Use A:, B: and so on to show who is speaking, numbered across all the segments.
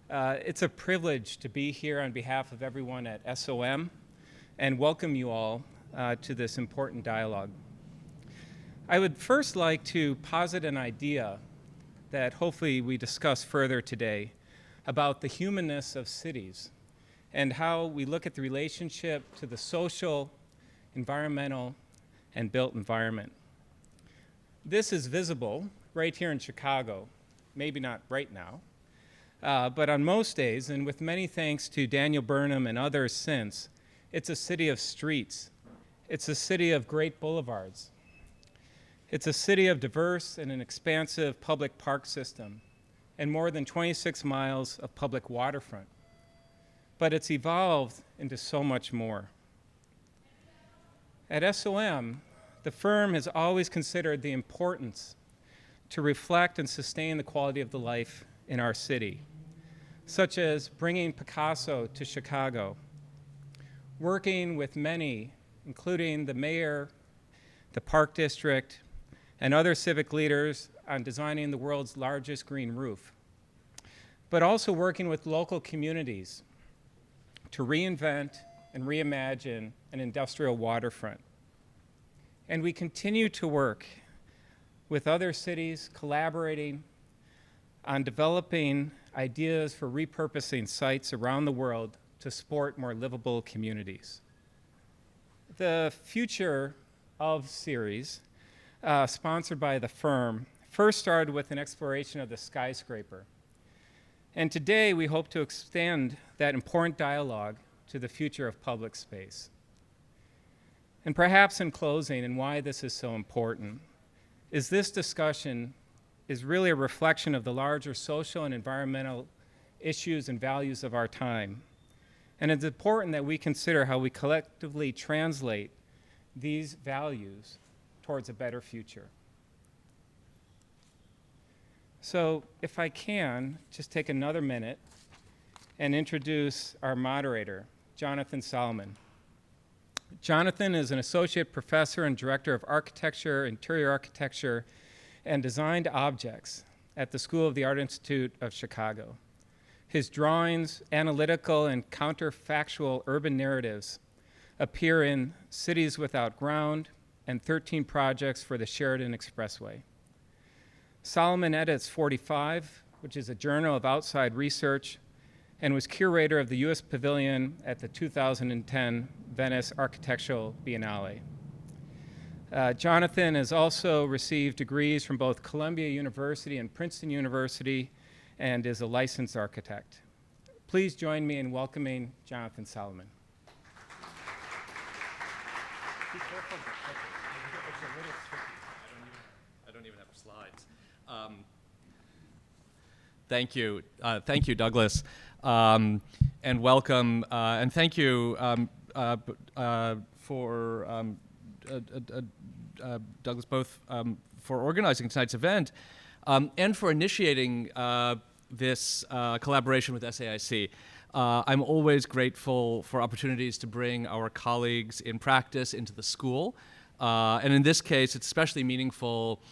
A: It's a privilege to be here on behalf of everyone at SOM and welcome you all to this important dialogue. I would first like to posit an idea that hopefully we discuss further today about the humanness of cities and how we look at the relationship to the social, environmental, and built environment. This is visible right here in Chicago, maybe not right now, but on most days, and with many thanks to Daniel Burnham and others since, it's a city of streets. It's a city of great boulevards. It's a city of diverse and an expansive public park system and more than 26 miles of public waterfront. But it's evolved into so much more. At SOM, the firm has always considered the importance to reflect and sustain the quality of the life in our city, such as bringing Picasso to Chicago, working with many, including the mayor, the park district, and other civic leaders on designing the world's largest green roof, but also working with local communities to reinvent and reimagine an industrial waterfront. And we continue to work with other cities, collaborating on developing ideas for repurposing sites around the world to support more livable communities. The Future of series, sponsored by the firm, first started with an exploration of the skyscraper. And today we hope to extend that important dialogue to the future of public space. And perhaps in closing, and why this is so important, is this discussion is really a reflection of the larger social and environmental issues and values of our time. And it's important that we consider how we collectively translate these values towards a better future. So if I can, just take another minute and introduce our moderator, Jonathan Solomon. Jonathan is an associate professor and director of architecture, interior architecture, and designed objects at the School of the Art Institute of Chicago. His drawings, analytical and counterfactual urban narratives appear in Cities Without Ground and 13 projects for the Sheridan Expressway. Solomon edits 45, which is a journal of outside research, and was curator of the U.S. Pavilion at the 2010 Venice Architectural Biennale. Jonathan has also received degrees from both Columbia University and Princeton University and is a licensed architect. Please join me in welcoming Jonathan Solomon.
B: Be careful. It's a little tricky. I don't even have slides. Thank you. Thank you, Douglas. And welcome. And thank you for Douglas, both for organizing tonight's event and for initiating this collaboration with SAIC. I'm always grateful for opportunities to bring our colleagues in practice into the school. And in this case, it's especially meaningful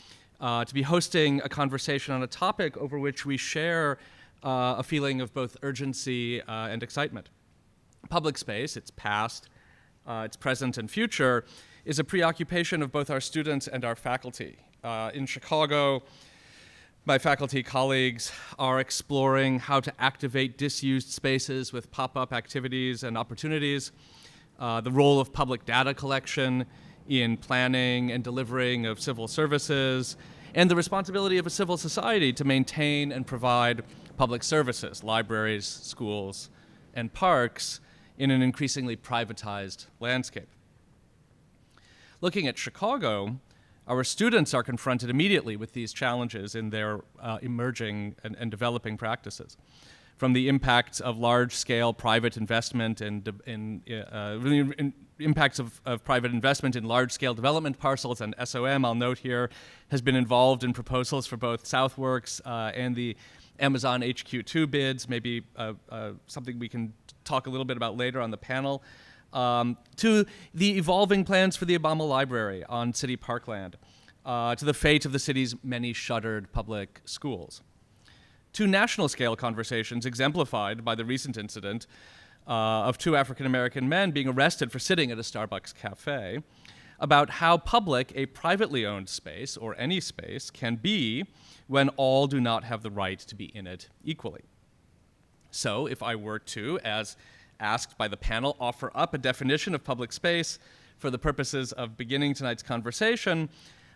B: to be hosting a conversation on a topic over which we share a feeling of both urgency and excitement. Public space, its past, its present and future, is a preoccupation of both our students and our faculty. In Chicago, my faculty colleagues are exploring how to activate disused spaces with pop-up activities and opportunities, the role of public data collection in planning and delivering of civil services, and the responsibility of a civil society to maintain and provide public services, libraries, schools, and parks in an increasingly privatized landscape. Looking at Chicago, our students are confronted immediately with these challenges in their emerging and developing practices. From the impacts of large-scale private investment impacts of private investment in large-scale development parcels, and SOM, I'll note here, has been involved in proposals for both Southworks and the Amazon HQ2 bids, maybe something we can talk a little bit about later on the panel, to the evolving plans for the Obama Library on city parkland, to the fate of the city's many shuttered public schools. to national scale conversations exemplified by the recent incident of two African American men being arrested for sitting at a Starbucks cafe, about how public a privately owned space, or any space, can be when all do not have the right to be in it equally. So if I were to, as asked by the panel, offer up a definition of public space for the purposes of beginning tonight's conversation,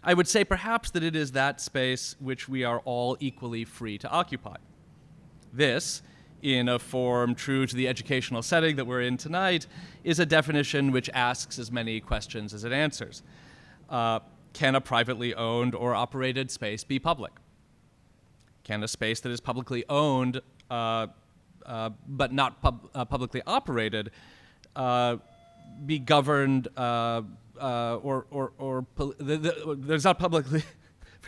B: I would say perhaps that it is that space which we are all equally free to occupy. This, in a form true to the educational setting that we're in tonight, is a definition which asks as many questions as it answers. Can a privately owned or operated space be public? Can a space that is publicly owned but not publicly operated be governed there's not publicly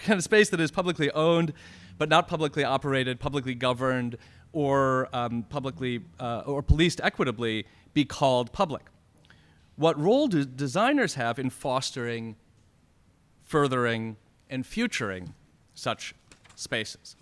B: can a space that is publicly owned but not publicly operated, publicly governed, or publicly or policed equitably be called public? What role do designers have in fostering, furthering, and futuring such spaces?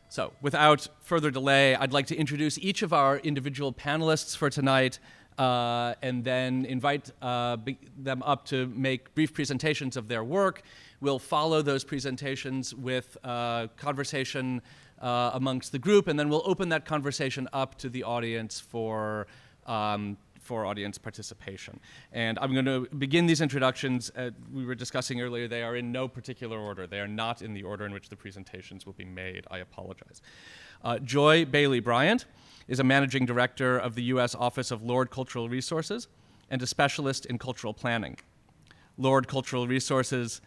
B: So, without further delay, I'd like to introduce each of our individual panelists for tonight, and then invite them up to make brief presentations of their work. We'll follow those presentations with conversation amongst the group, and then we'll open that conversation up to the audience for audience participation. And I'm going to begin these introductions. We were discussing earlier, they are in no particular order. They are not in the order in which the presentations will be made. I apologize. Joy Bailey Bryant is a managing director of the U.S. Office of Lord Cultural Resources and a specialist in cultural planning. Lord Cultural Resources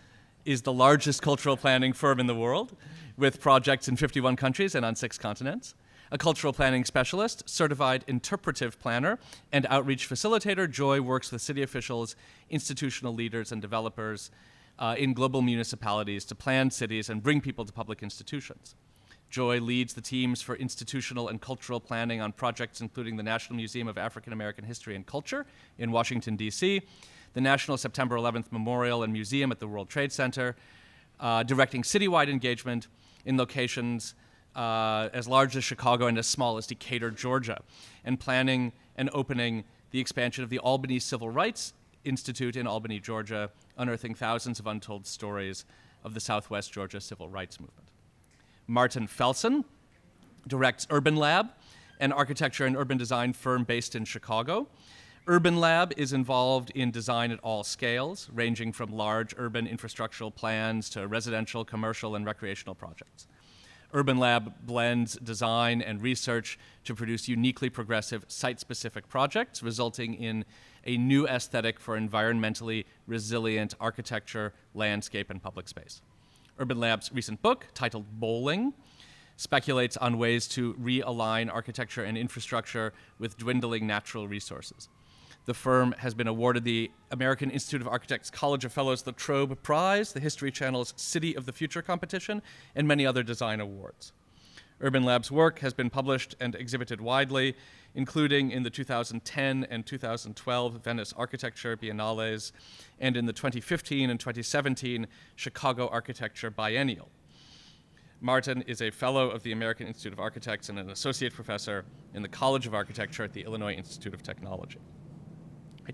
B: is the largest cultural planning firm in the world, with projects in 51 countries and on 6 continents. A cultural planning specialist, certified interpretive planner, and outreach facilitator, Joy works with city officials, institutional leaders, and developers in global municipalities to plan cities and bring people to public institutions. Joy leads the teams for institutional and cultural planning on projects including the National Museum of African American History and Culture in Washington, D.C., the National September 11th Memorial and Museum at the World Trade Center, directing citywide engagement in locations as large as Chicago and as small as Decatur, Georgia, and planning and opening the expansion of the Albany Civil Rights Institute in Albany, Georgia, unearthing thousands of untold stories of the Southwest Georgia civil rights movement. Martin Felsen directs UrbanLab, an architecture and urban design firm based in Chicago. UrbanLab is involved in design at all scales, ranging from large urban infrastructural plans to residential, commercial, and recreational projects. UrbanLab blends design and research to produce uniquely progressive site-specific projects, resulting in a new aesthetic for environmentally resilient architecture, landscape, and public space. UrbanLab's recent book, titled Bowling, speculates on ways to realign architecture and infrastructure with dwindling natural resources. The firm has been awarded the American Institute of Architects College of Fellows La Trobe Prize, the History Channel's City of the Future competition, and many other design awards. UrbanLab's work has been published and exhibited widely, including in the 2010 and 2012 Venice Architecture Biennales and in the 2015 and 2017 Chicago Architecture Biennial. Martin is a fellow of the American Institute of Architects and an associate professor in the College of Architecture at the Illinois Institute of Technology.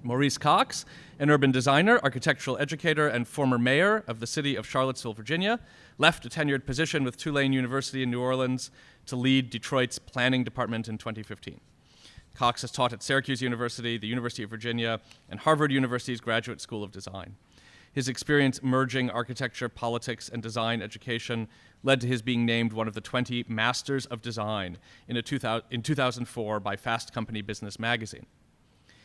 B: Maurice Cox, an urban designer, architectural educator, and former mayor of the city of Charlottesville, Virginia, left a tenured position with Tulane University in New Orleans to lead Detroit's planning department in 2015. Cox has taught at Syracuse University, the University of Virginia, and Harvard University's Graduate School of Design. His experience merging architecture, politics, and design education led to his being named one of the 20 Masters of Design in 2004 by Fast Company Business Magazine.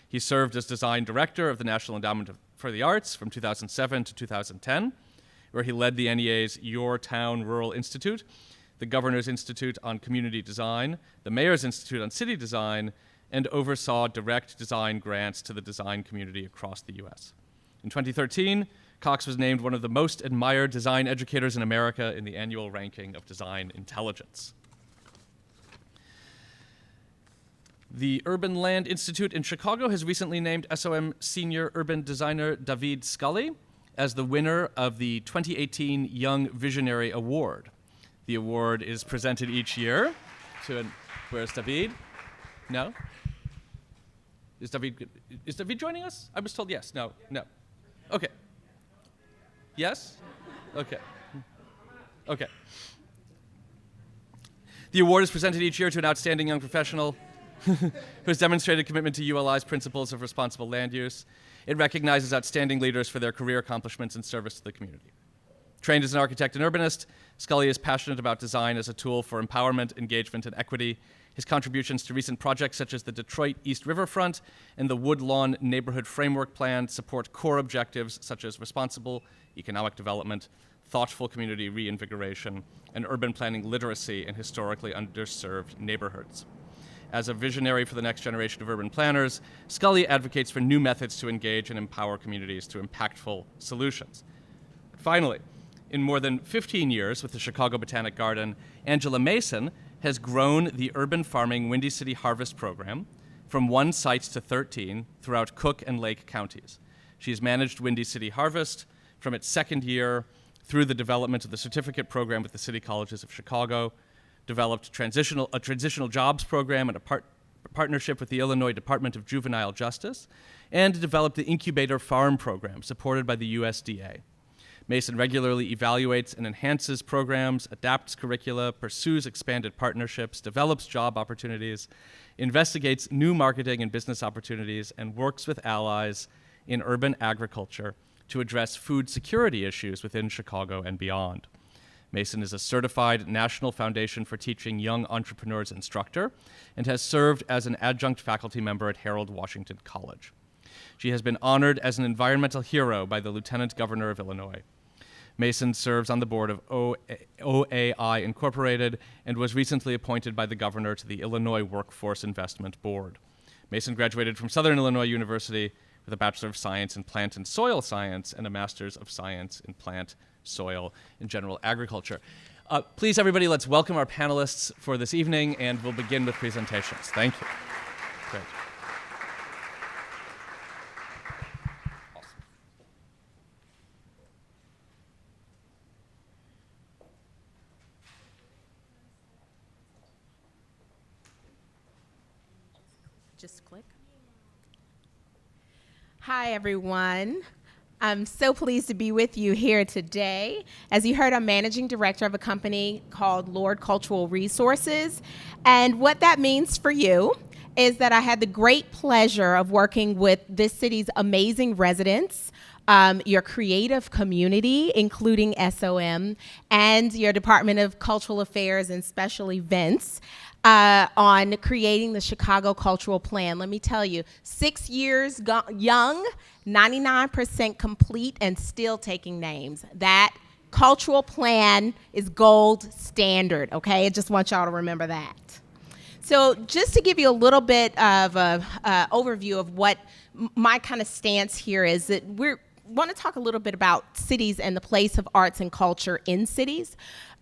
B: He served as design director of the National Endowment for the Arts from 2007 to 2010, where he led the NEA's Your Town Rural Institute, the Governor's Institute on Community Design, the Mayor's Institute on City Design, and oversaw direct design grants to the design community across the U.S. In 2013, Cox was named one of the most admired design educators in America in the annual ranking of Design Intelligence. The Urban Land Institute in Chicago has recently named SOM senior urban designer Dawveed Scully as the winner of the 2018 Young Visionary Award. The award is presented each year to where's Dawveed? No? Is Dawveed joining us? I was told yes. No. Okay. Yes? Okay. Okay. The award is presented each year to an outstanding young professional who has demonstrated commitment to ULI's principles of responsible land use. It recognizes outstanding leaders for their career accomplishments and service to the community. Trained as an architect and urbanist, Scully is passionate about design as a tool for empowerment, engagement, and equity. His contributions to recent projects such as the Detroit East Riverfront and the Woodlawn Neighborhood Framework Plan support core objectives such as responsible economic development, thoughtful community reinvigoration, and urban planning literacy in historically underserved neighborhoods. As a visionary for the next generation of urban planners, Scully advocates for new methods to engage and empower communities through impactful solutions. Finally, in more than 15 years with the Chicago Botanic Garden, Angela Mason has grown the urban farming Windy City Harvest program from 1 site to 13 throughout Cook and Lake counties. She has managed Windy City Harvest from its second year through the development of the certificate program with the City Colleges of Chicago, developed a transitional jobs program and a partnership with the Illinois Department of Juvenile Justice, and developed the Incubator Farm program supported by the USDA. Mason regularly evaluates and enhances programs, adapts curricula, pursues expanded partnerships, develops job opportunities, investigates new marketing and business opportunities, and works with allies in urban agriculture to address food security issues within Chicago and beyond. Mason is a certified National Foundation for Teaching Young Entrepreneurs instructor and has served as an adjunct faculty member at Harold Washington College. She has been honored as an environmental hero by the Lieutenant Governor of Illinois. Mason serves on the board of OAI Incorporated and was recently appointed by the governor to the Illinois Workforce Investment Board. Mason graduated from Southern Illinois University with a Bachelor of Science in Plant and Soil Science and a Master's of Science in Plant, Soil, and General Agriculture. Please, everybody, let's welcome our panelists for this evening, and we'll begin with presentations. Thank you. Great.
C: Just click. Hi, everyone. I'm so pleased to be with you here today. As you heard, I'm managing director of a company called Lord Cultural Resources. And what that means for you is that I had the great pleasure of working with this city's amazing residents, your creative community, including SOM, and your Department of Cultural Affairs and Special Events, on creating the Chicago Cultural Plan. Let me tell you, 6 years young, 99% complete, and still taking names. That cultural plan is gold standard, okay? I just want y'all to remember that. So just to give you a little bit of an overview of what my kind of stance here is, that we want to talk a little bit about cities and the place of arts and culture in cities.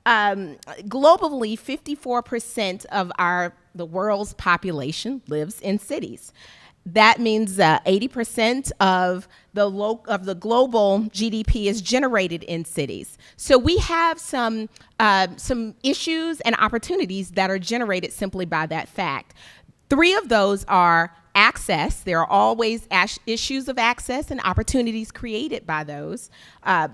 C: Globally, 54% of the world's population lives in cities. That means 80% of the global GDP is generated in cities. So we have some issues and opportunities that are generated simply by that fact. 3 of those are access. There are always issues of access and opportunities created by those,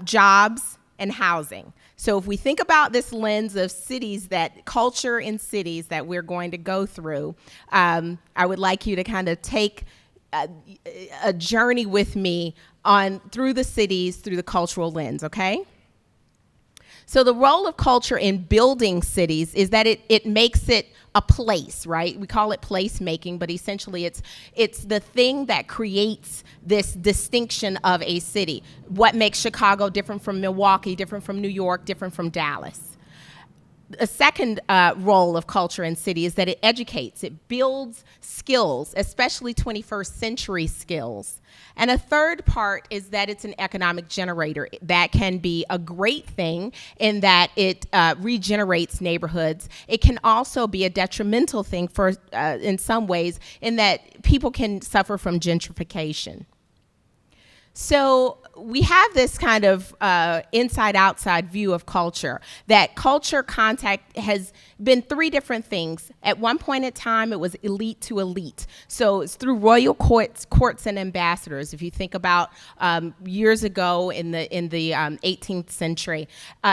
C: jobs, and housing. So if we think about this lens of cities, that culture in cities that we're going to go through, I would like you to kind of take a journey with me through the cities, through the cultural lens, okay? So the role of culture in building cities is that it makes it a place, right? We call it place making, but essentially it's the thing that creates this distinction of a city. What makes Chicago different from Milwaukee, different from New York, different from Dallas? A second role of culture in city is that it educates, it builds skills, especially 21st century skills. And a third part is that it's an economic generator. That can be a great thing in that it regenerates neighborhoods. It can also be a detrimental thing in some ways in that people can suffer from gentrification. So we have this kind of inside-outside view of culture, that culture contact has been three different things. At one point in time, it was elite to elite. So it's through royal courts and ambassadors. If you think about years ago in the 18th century,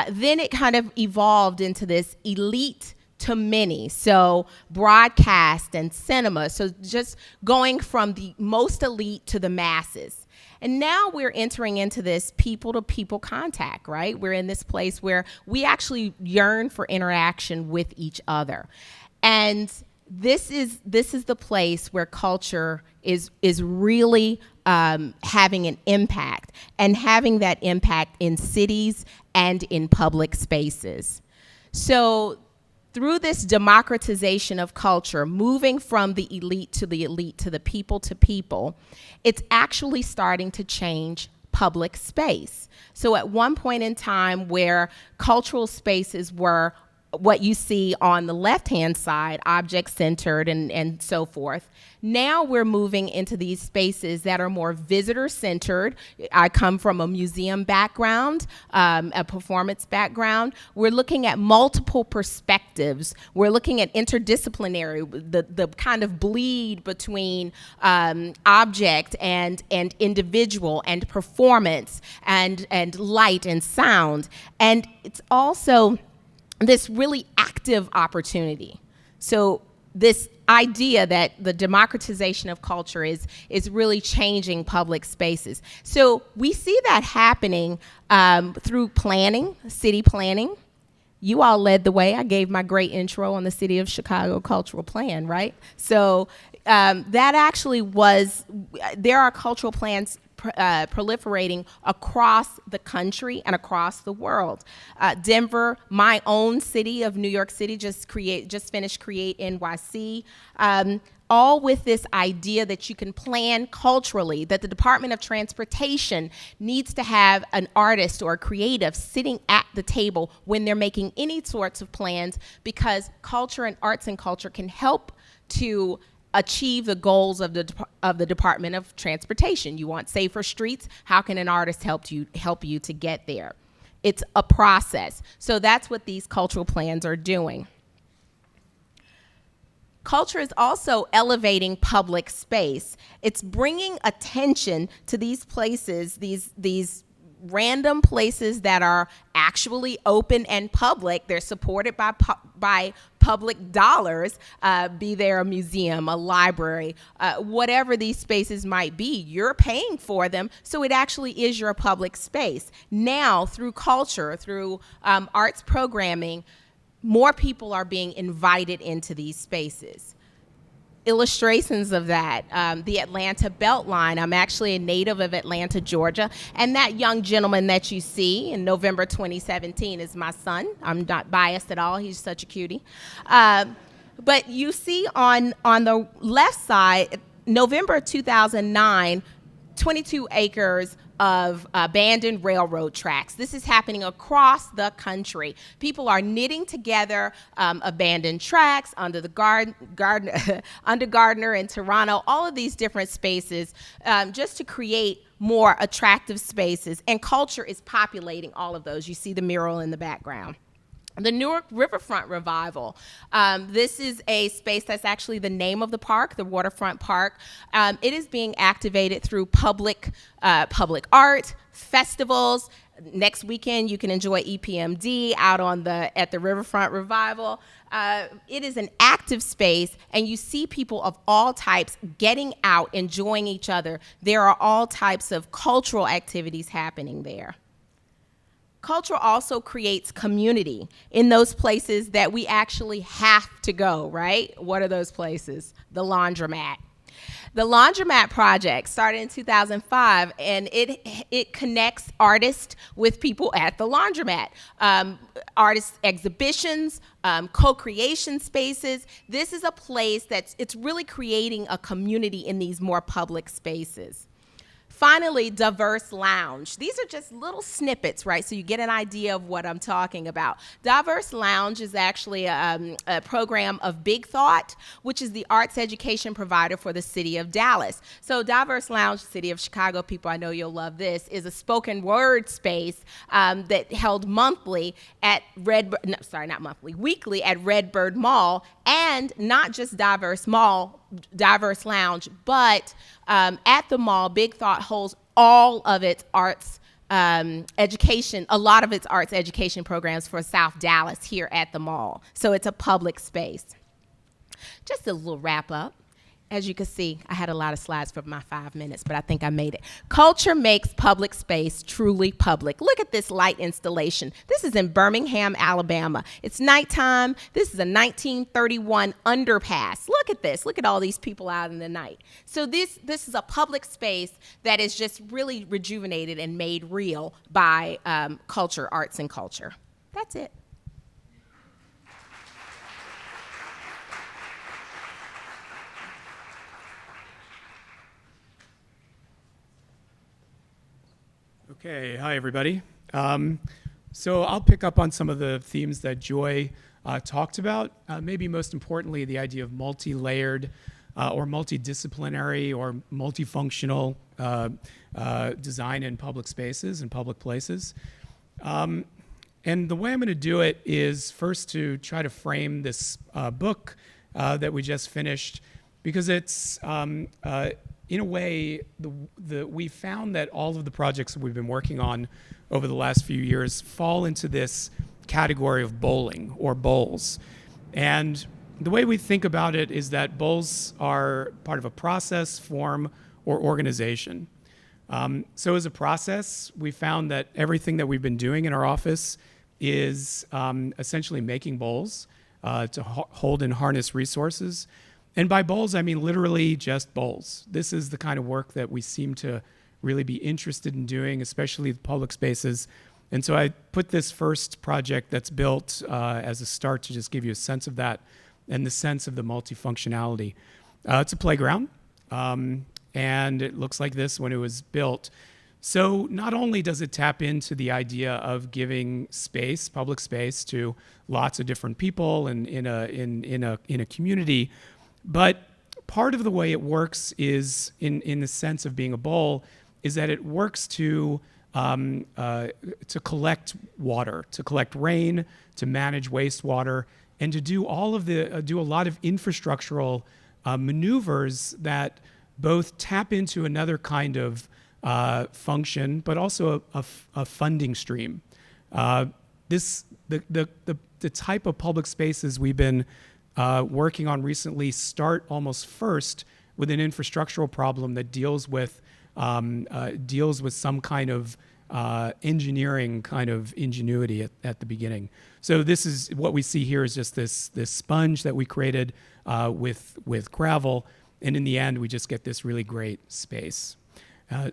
C: then it kind of evolved into this elite to many, so broadcast and cinema, so just going from the most elite to the masses. And now we're entering into this people-to-people contact, right? We're in this place where we actually yearn for interaction with each other. And this is the place where culture is really having an impact, and having that impact in cities and in public spaces. So through this democratization of culture, moving from the elite to the people to people, it's actually starting to change public space. So at one point in time where cultural spaces were what you see on the left-hand side, object-centered and so forth, now we're moving into these spaces that are more visitor-centered. I come from a museum background, a performance background. We're looking at multiple perspectives. We're looking at interdisciplinary, the kind of bleed between object and individual and performance and light and sound. And it's also this really active opportunity. So this idea that the democratization of culture is really changing public spaces. So we see that happening through planning, city planning. You all led the way. I gave my great intro on the City of Chicago Cultural Plan, right? So that actually there are cultural plans proliferating across the country and across the world. Denver, my own city of New York City, just finished Create NYC, all with this idea that you can plan culturally, that the Department of Transportation needs to have an artist or a creative sitting at the table when they're making any sorts of plans, because culture and arts and culture can help to achieve the goals of the Department of Transportation. You want safer streets? How can an artist help you to get there? It's a process. So that's what these cultural plans are doing. Culture is also elevating public space. It's bringing attention to these places, these random places that are actually open and public. They're supported by public dollars, be there a museum, a library, whatever these spaces might be. You're paying for them, so it actually is your public space. Now, through culture, through arts programming, more people are being invited into these spaces. Illustrations of that, the Atlanta Beltline. I'm actually a native of Atlanta, Georgia, and that young gentleman that you see in November 2017 is my son. I'm not biased at all. He's such a cutie. But you see on the left side, November 2009, 22 acres of abandoned railroad tracks. This is happening across the country. People are knitting together abandoned tracks under Gardner in Toronto, all of these different spaces just to create more attractive spaces. And culture is populating all of those. You see the mural in the background. The Newark Riverfront Revival. This is a space that's actually the name of the park, the Waterfront Park. It is being activated through public art, festivals. Next weekend, you can enjoy EPMD out at the Riverfront Revival. It is an active space, and you see people of all types getting out, enjoying each other. There are all types of cultural activities happening there. Culture also creates community in those places that we actually have to go, right? What are those places? The laundromat. The Laundromat Project started in 2005, and it connects artists with people at the laundromat. Artist exhibitions, co-creation spaces. This is a place it's really creating a community in these more public spaces. Finally, diverse lounge. These are just little snippets, right? So you get an idea of what I'm talking about. Diverse lounge is actually a program of Big Thought, which is the arts education provider for the city of Dallas. So Diverse Lounge, city of Chicago, people, I know you'll love this, is a spoken word space that held weekly at Redbird Mall, and not just Diverse Lounge, but at the mall, Big Thought holds all of its arts education, a lot of its arts education programs for South Dallas here at the mall. So it's a public space. Just a little wrap up. As you can see, I had a lot of slides for my 5 minutes, but I think I made it. Culture makes public space truly public. Look at this light installation. This is in Birmingham, Alabama. It's nighttime. This is a 1931 underpass. Look at this. Look at all these people out in the night. So this is a public space that is just really rejuvenated and made real by culture, arts, and culture. That's it.
D: Okay, hi everybody. So I'll pick up on some of the themes that Joy talked about. Maybe most importantly, the idea of multi-layered or multidisciplinary or multifunctional design in public spaces and public places. And the way I'm going to do it is first to try to frame this book that we just finished, because it's in a way, we found that all of the projects that we've been working on over the last few years fall into this category of bowling or bowls. And the way we think about it is that bowls are part of a process, form, or organization. So as a process, we found that everything that we've been doing in our office is essentially making bowls to hold and harness resources. And by bowls, I mean literally just bowls. This is the kind of work that we seem to really be interested in doing, especially the public spaces. And so I put this first project that's built as a start to just give you a sense of that and the sense of the multifunctionality. It's a playground, and it looks like this when it was built. So not only does it tap into the idea of giving space, public space, to lots of different people and in a community, but part of the way it works is, in the sense of being a bowl, is that it works to collect water, to collect rain, to manage wastewater, and to do all of do a lot of infrastructural maneuvers that both tap into another kind of function, but also a funding stream. The type of public spaces we've been working on recently start almost first with an infrastructural problem that deals with some kind of engineering kind of ingenuity at the beginning. So this is what we see here is just this sponge that we created with gravel, and in the end we just get this really great space.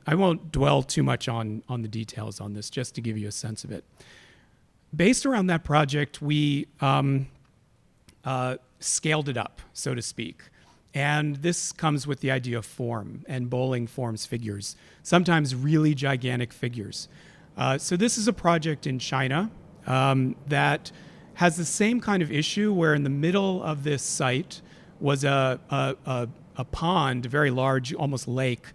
D: I won't dwell too much on the details on this, just to give you a sense of it. Based around that project, we scaled it up, so to speak. And this comes with the idea of form, and bowling forms figures, sometimes really gigantic figures. So this is a project in China that has the same kind of issue, where in the middle of this site was a pond, a very large, almost lake,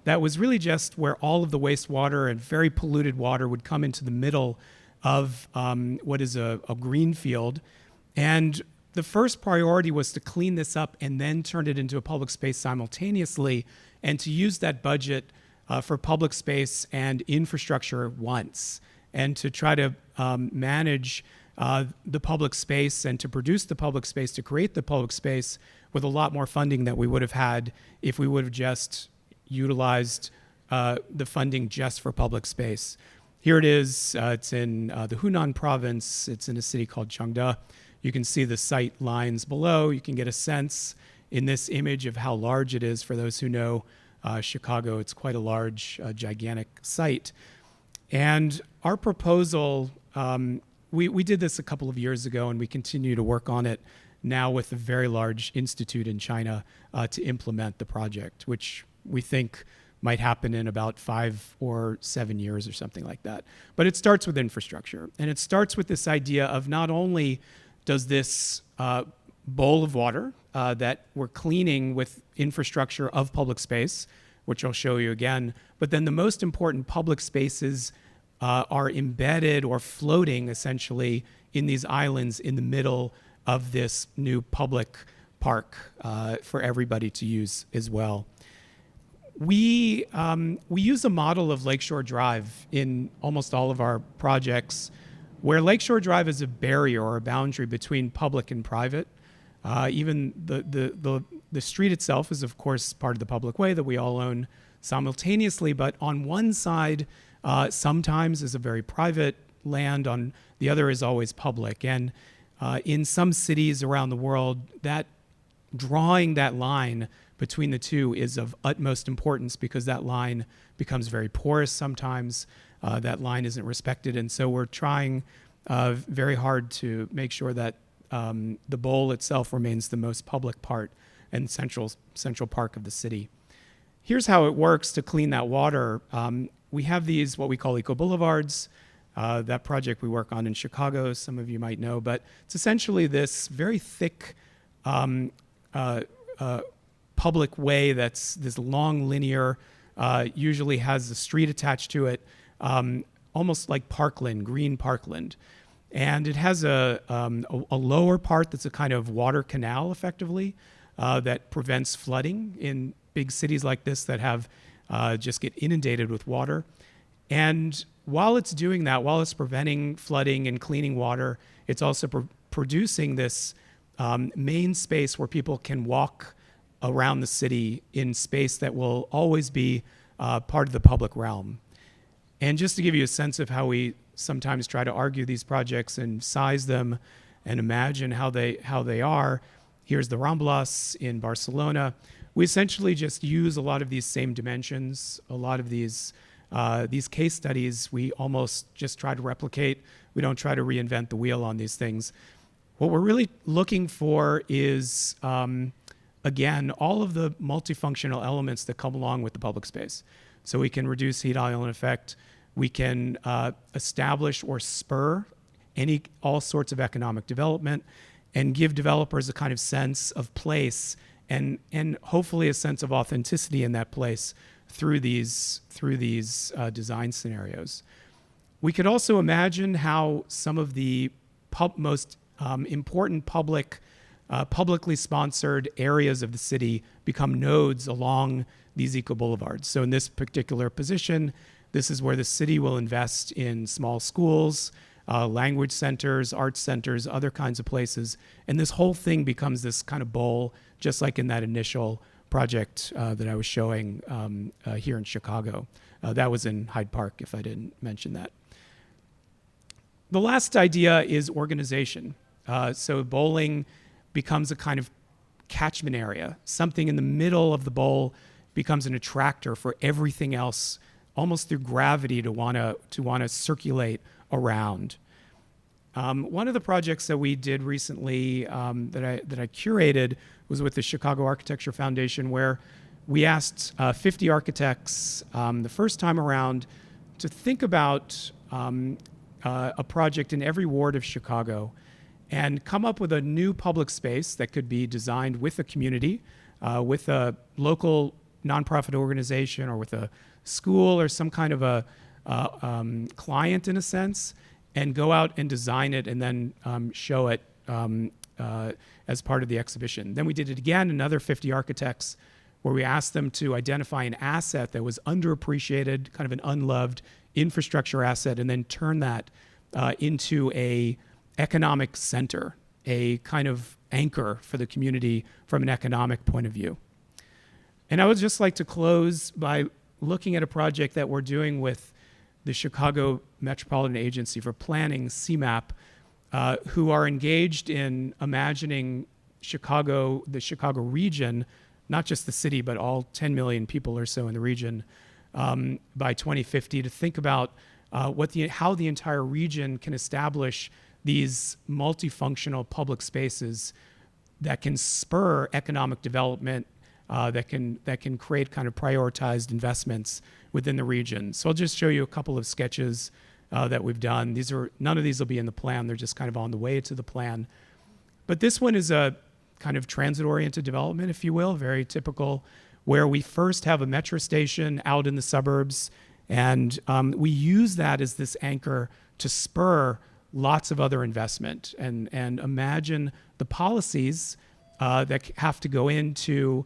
D: that was really just where all of the wastewater and very polluted water would come into the middle of what is a green field. And the first priority was to clean this up and then turn it into a public space simultaneously, and to use that budget for public space and infrastructure once, and to try to manage the public space and to produce the public space, to create the public space with a lot more funding that we would have had if we would have just utilized the funding just for public space. Here it is. It's in the Hunan province. It's in a city called Chengde. You can see the site lines below. You can get a sense in this image of how large it is. For those who know Chicago, it's quite a large, gigantic site. And our proposal, we did this a couple of years ago, and we continue to work on it now with a very large institute in China to implement the project, which we think might happen in about 5 or 7 years or something like that. But it starts with infrastructure. And it starts with this idea of not only does this bowl of water that we're cleaning with infrastructure of public space, which I'll show you again, but then the most important public spaces are embedded or floating essentially in these islands in the middle of this new public park for everybody to use as well. We use a model of Lakeshore Drive in almost all of our projects, where Lakeshore Drive is a barrier or a boundary between public and private. Even the street itself is, of course, part of the public way that we all own simultaneously, but on one side sometimes is a very private land, on the other is always public. And in some cities around the world, that drawing that line between the two is of utmost importance, because that line becomes very porous sometimes. That line isn't respected, and so we're trying very hard to make sure that the bowl itself remains the most public part and central park of the city. Here's how it works to clean that water. We have these, what we call eco boulevards. That project we work on in Chicago, some of you might know, but it's essentially this very thick public way that's this long linear, usually has a street attached to it, almost like parkland, green parkland. And it has a lower part that's a kind of water canal, effectively, that prevents flooding in big cities like this that have just get inundated with water. And while it's doing that, while it's preventing flooding and cleaning water, it's also producing this main space where people can walk around the city in space that will always be part of the public realm. And just to give you a sense of how we sometimes try to argue these projects and size them and imagine how they are, here's the Ramblas in Barcelona. We essentially just use a lot of these same dimensions, a lot of these case studies we almost just try to replicate. We don't try to reinvent the wheel on these things. What we're really looking for is, again, all of the multifunctional elements that come along with the public space. So we can reduce heat island effect. We can establish or spur all sorts of economic development and give developers a kind of sense of place and hopefully a sense of authenticity in that place through these design scenarios. We could also imagine how some of the most important publicly sponsored areas of the city become nodes along these eco boulevards. So in this particular position, this is where the city will invest in small schools, language centers, arts centers, other kinds of places. And this whole thing becomes this kind of bowl, just like in that initial project that I was showing here in Chicago. That was in Hyde Park, if I didn't mention that. The last idea is organization. So bowling becomes a kind of catchment area. Something in the middle of the bowl becomes an attractor for everything else, almost through gravity, to want to circulate around. One of the projects that we did recently that I curated was with the Chicago Architecture Foundation, where we asked 50 architects the first time around to think about a project in every ward of Chicago and come up with a new public space that could be designed with a community, with a local nonprofit organization, or with a school or some kind of a client in a sense, and go out and design it and then show it as part of the exhibition. Then we did it again, another 50 architects, where we asked them to identify an asset that was underappreciated, kind of an unloved infrastructure asset, and then turn that into a economic center, a kind of anchor for the community from an economic point of view. And I would just like to close by looking at a project that we're doing with the Chicago Metropolitan Agency for Planning, CMAP, who are engaged in imagining Chicago, the Chicago region, not just the city, but all 10 million people or so in the region by 2050, to think about how the entire region can establish these multifunctional public spaces that can spur economic development that can create kind of prioritized investments within the region. So I'll just show you a couple of sketches that we've done. None of these will be in the plan. They're just kind of on the way to the plan. But this one is a kind of transit-oriented development, if you will, very typical, where we first have a metro station out in the suburbs, and we use that as this anchor to spur lots of other investment and imagine the policies that have to go into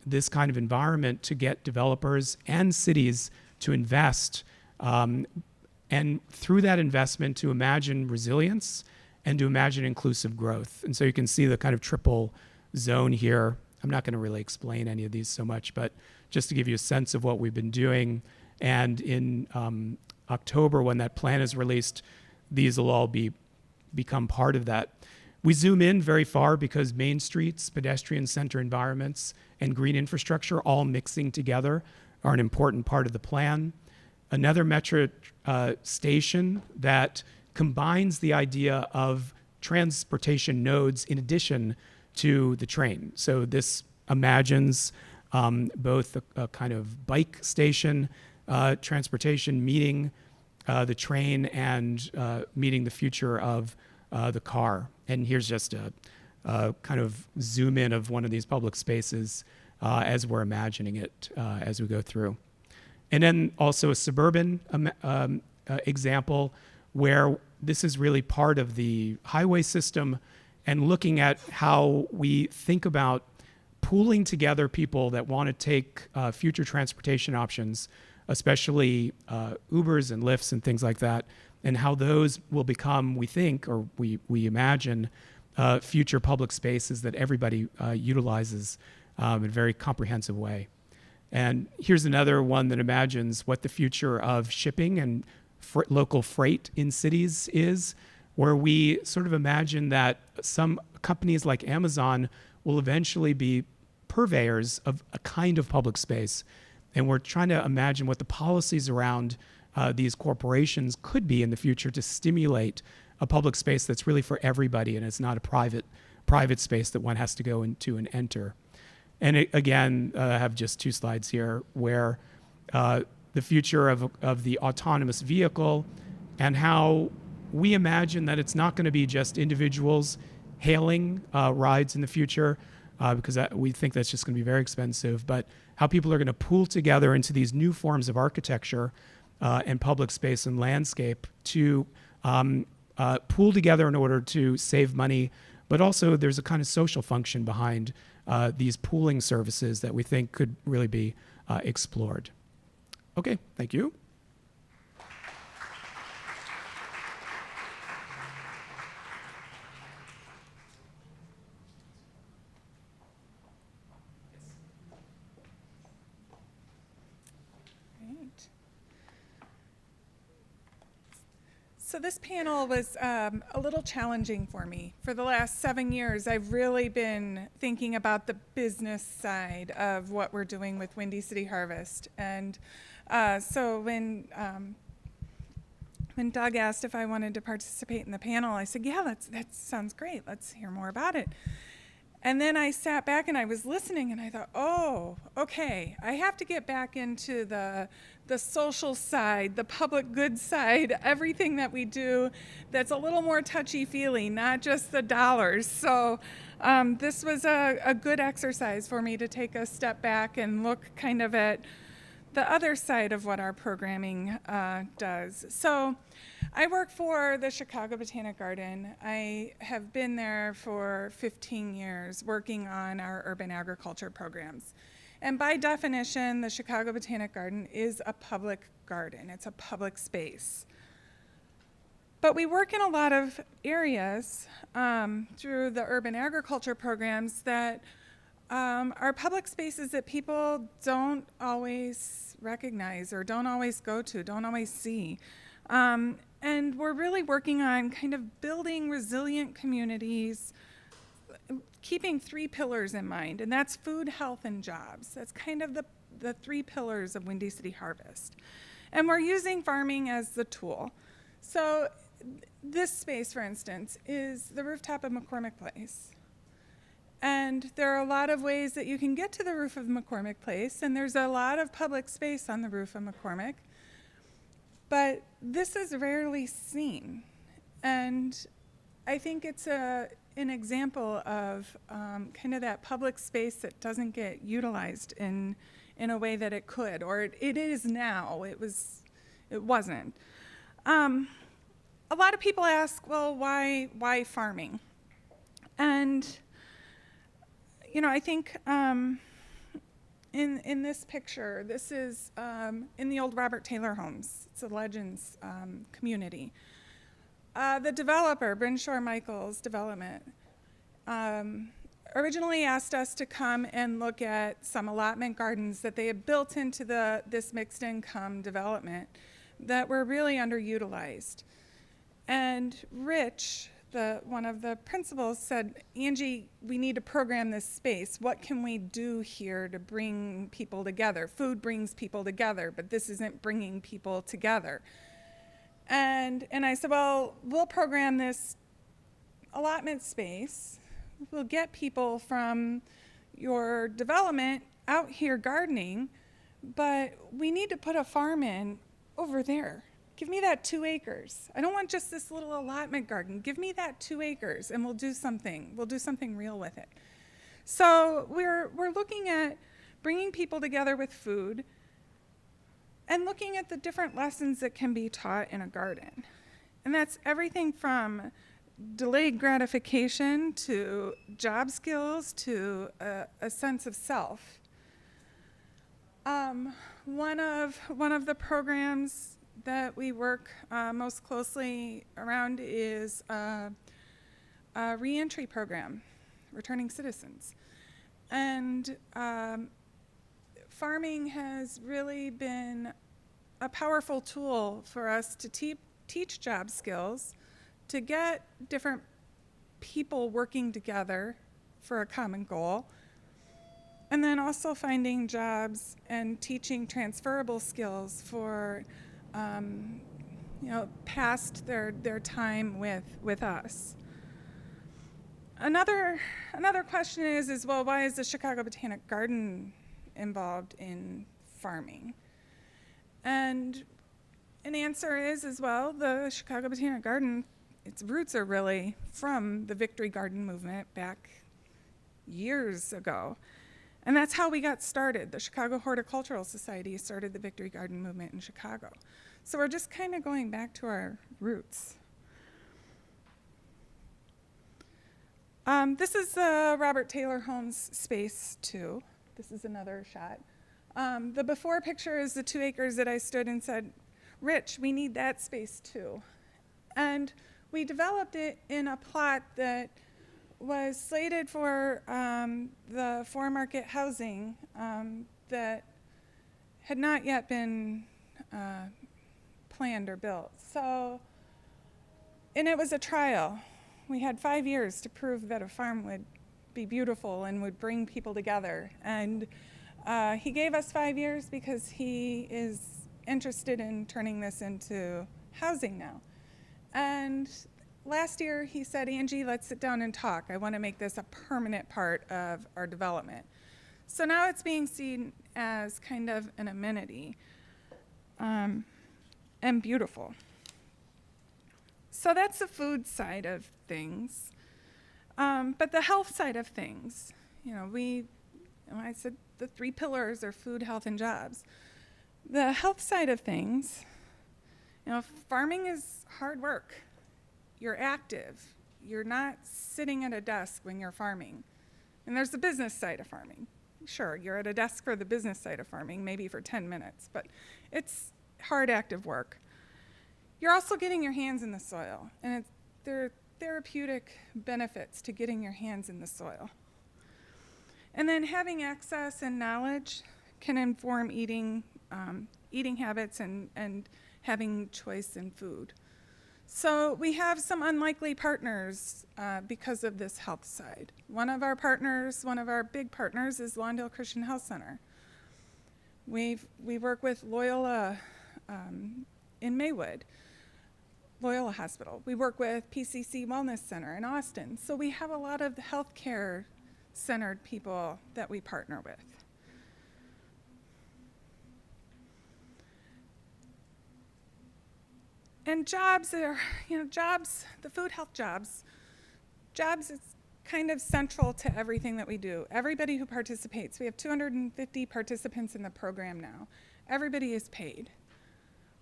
D: this kind of environment to get developers and cities to invest, and through that investment to imagine resilience and to imagine inclusive growth. And so you can see the kind of triple zone here. I'm not going to really explain any of these so much, but just to give you a sense of what we've been doing. And in October, when that plan is released, these will all become part of that. We zoom in very far because main streets, pedestrian center environments, and green infrastructure all mixing together are an important part of the plan. Another metro station that combines the idea of transportation nodes in addition to the train. So this imagines both a kind of bike station transportation meeting the train and meeting the future of the car. And here's just a kind of zoom in of one of these public spaces as we're imagining it as we go through. And then also a suburban example where this is really part of the highway system and looking at how we think about pooling together people that want to take future transportation options, especially Ubers and Lyfts and things like that, and how those will become, we think, or we imagine, future public spaces that everybody utilizes in a very comprehensive way. And here's another one that imagines what the future of shipping and local freight in cities is, where we sort of imagine that some companies like Amazon will eventually be purveyors of a kind of public space. And we're trying to imagine what the policies around these corporations could be in the future to stimulate a public space that's really for everybody and it's not a private space that one has to go into and enter. And again, I have just 2 slides here where the future of the autonomous vehicle and how we imagine that it's not going to be just individuals hailing rides in the future because we think that's just going to be very expensive, but how people are going to pool together into these new forms of architecture and public space and landscape to pool together in order to save money, but also there's a kind of social function behind these pooling services that we think could really be explored. Okay, thank you.
E: So this panel was a little challenging for me. For the last 7 years, I've really been thinking about the business side of what we're doing with Windy City Harvest. And so when Doug asked if I wanted to participate in the panel, I said, yeah, that sounds great. Let's hear more about it. And then I sat back and I was listening and I thought, oh, okay, I have to get back into the social side, the public good side, everything that we do that's a little more touchy-feely, not just the dollars. So this was a good exercise for me to take a step back and look kind of at the other side of what our programming does. So I work for the Chicago Botanic Garden. I have been there for 15 years working on our urban agriculture programs. And by definition, the Chicago Botanic Garden is a public garden. It's a public space. But we work in a lot of areas through the urban agriculture programs that are public spaces that people don't always recognize or don't always go to, don't always see. And we're really working on kind of building resilient communities, keeping 3 pillars in mind, and that's food, health, and jobs. That's kind of the 3 pillars of Windy City Harvest. And we're using farming as the tool. So this space, for instance, is the rooftop of McCormick Place. And there are a lot of ways that you can get to the roof of McCormick Place, and there's a lot of public space on the roof of McCormick. But this is rarely seen. And I think it's an example of kind of that public space that doesn't get utilized in a way that it could, or it is now. It wasn't. A lot of people ask, well, why farming? And I think in this picture, this is in the old Robert Taylor homes. It's a Legends community. The developer, Brinshaw Michaels Development, originally asked us to come and look at some allotment gardens that they had built into this mixed income development that were really underutilized. And Rich, one of the principals, said, Angie, we need to program this space. What can we do here to bring people together? Food brings people together, but this isn't bringing people together. And I said, well, we'll program this allotment space. We'll get people from your development out here gardening, but we need to put a farm in over there. Give me that 2 acres. I don't want just this little allotment garden. Give me that 2 acres, and we'll do something. We'll do something real with it. So we're looking at bringing people together with food and looking at the different lessons that can be taught in a garden. And that's everything from delayed gratification to job skills to a sense of self. One of the programs that we work most closely around is a reentry program, returning citizens. And farming has really been a powerful tool for us to teach job skills, to get different people working together for a common goal, and then also finding jobs and teaching transferable skills for past their time with us. Another question is, well, why is the Chicago Botanic Garden involved in farming? And an answer is, as well, the Chicago Botanic Garden, its roots are really from the Victory Garden movement back years ago. And that's how we got started. The Chicago Horticultural Society started the Victory Garden movement in Chicago. So we're just kind of going back to our roots. This is the Robert Taylor Homes space, too. This is another shot. The before picture is the 2 acres that I stood and said, Rich, we need that space, too. And we developed it in a plot that was slated for the for-market housing that had not yet been planned or built. So, and it was a trial. We had 5 years to prove that a farm would be beautiful and would bring people together. And he gave us 5 years because he is interested in turning this into housing now. And last year he said, Angie, let's sit down and talk. I want to make this a permanent part of our development. So now it's being seen as kind of an amenity and beautiful. So that's the food side of things. But the health side of things, I said the 3 pillars are food, health, and jobs. The health side of things, farming is hard work. You're active. You're not sitting at a desk when you're farming. And there's the business side of farming. Sure, you're at a desk for the business side of farming, maybe for 10 minutes, but it's hard, active work. You're also getting your hands in the soil, and there are therapeutic benefits to getting your hands in the soil. And then having access and knowledge can inform eating habits and having choice in food. So we have some unlikely partners because of this health side. One of our big partners is Lawndale Christian Health Center. We work with Loyola in Maywood, Loyola Hospital. We work with PCC Wellness Center in Austin. So we have a lot of healthcare centered people that we partner with. And jobs are, jobs, the food health jobs is kind of central to everything that we do. Everybody who participates, we have 250 participants in the program now. Everybody is paid.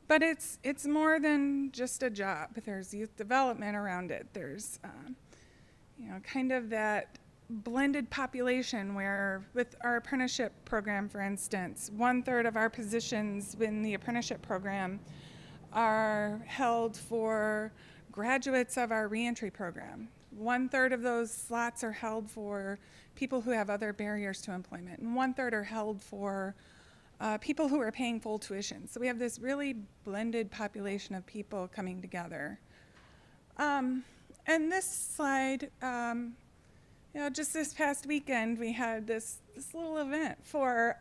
E: But it's more than just a job. There's youth development around it. There's, kind of that blended population where with our apprenticeship program, for instance, 1/3 of our positions in the apprenticeship program are held for graduates of our reentry program. 1/3 of those slots are held for people who have other barriers to employment, and 1/3 are held for people who are paying full tuition. So we have this really blended population of people coming together. And this slide, just this past weekend, we had this little event for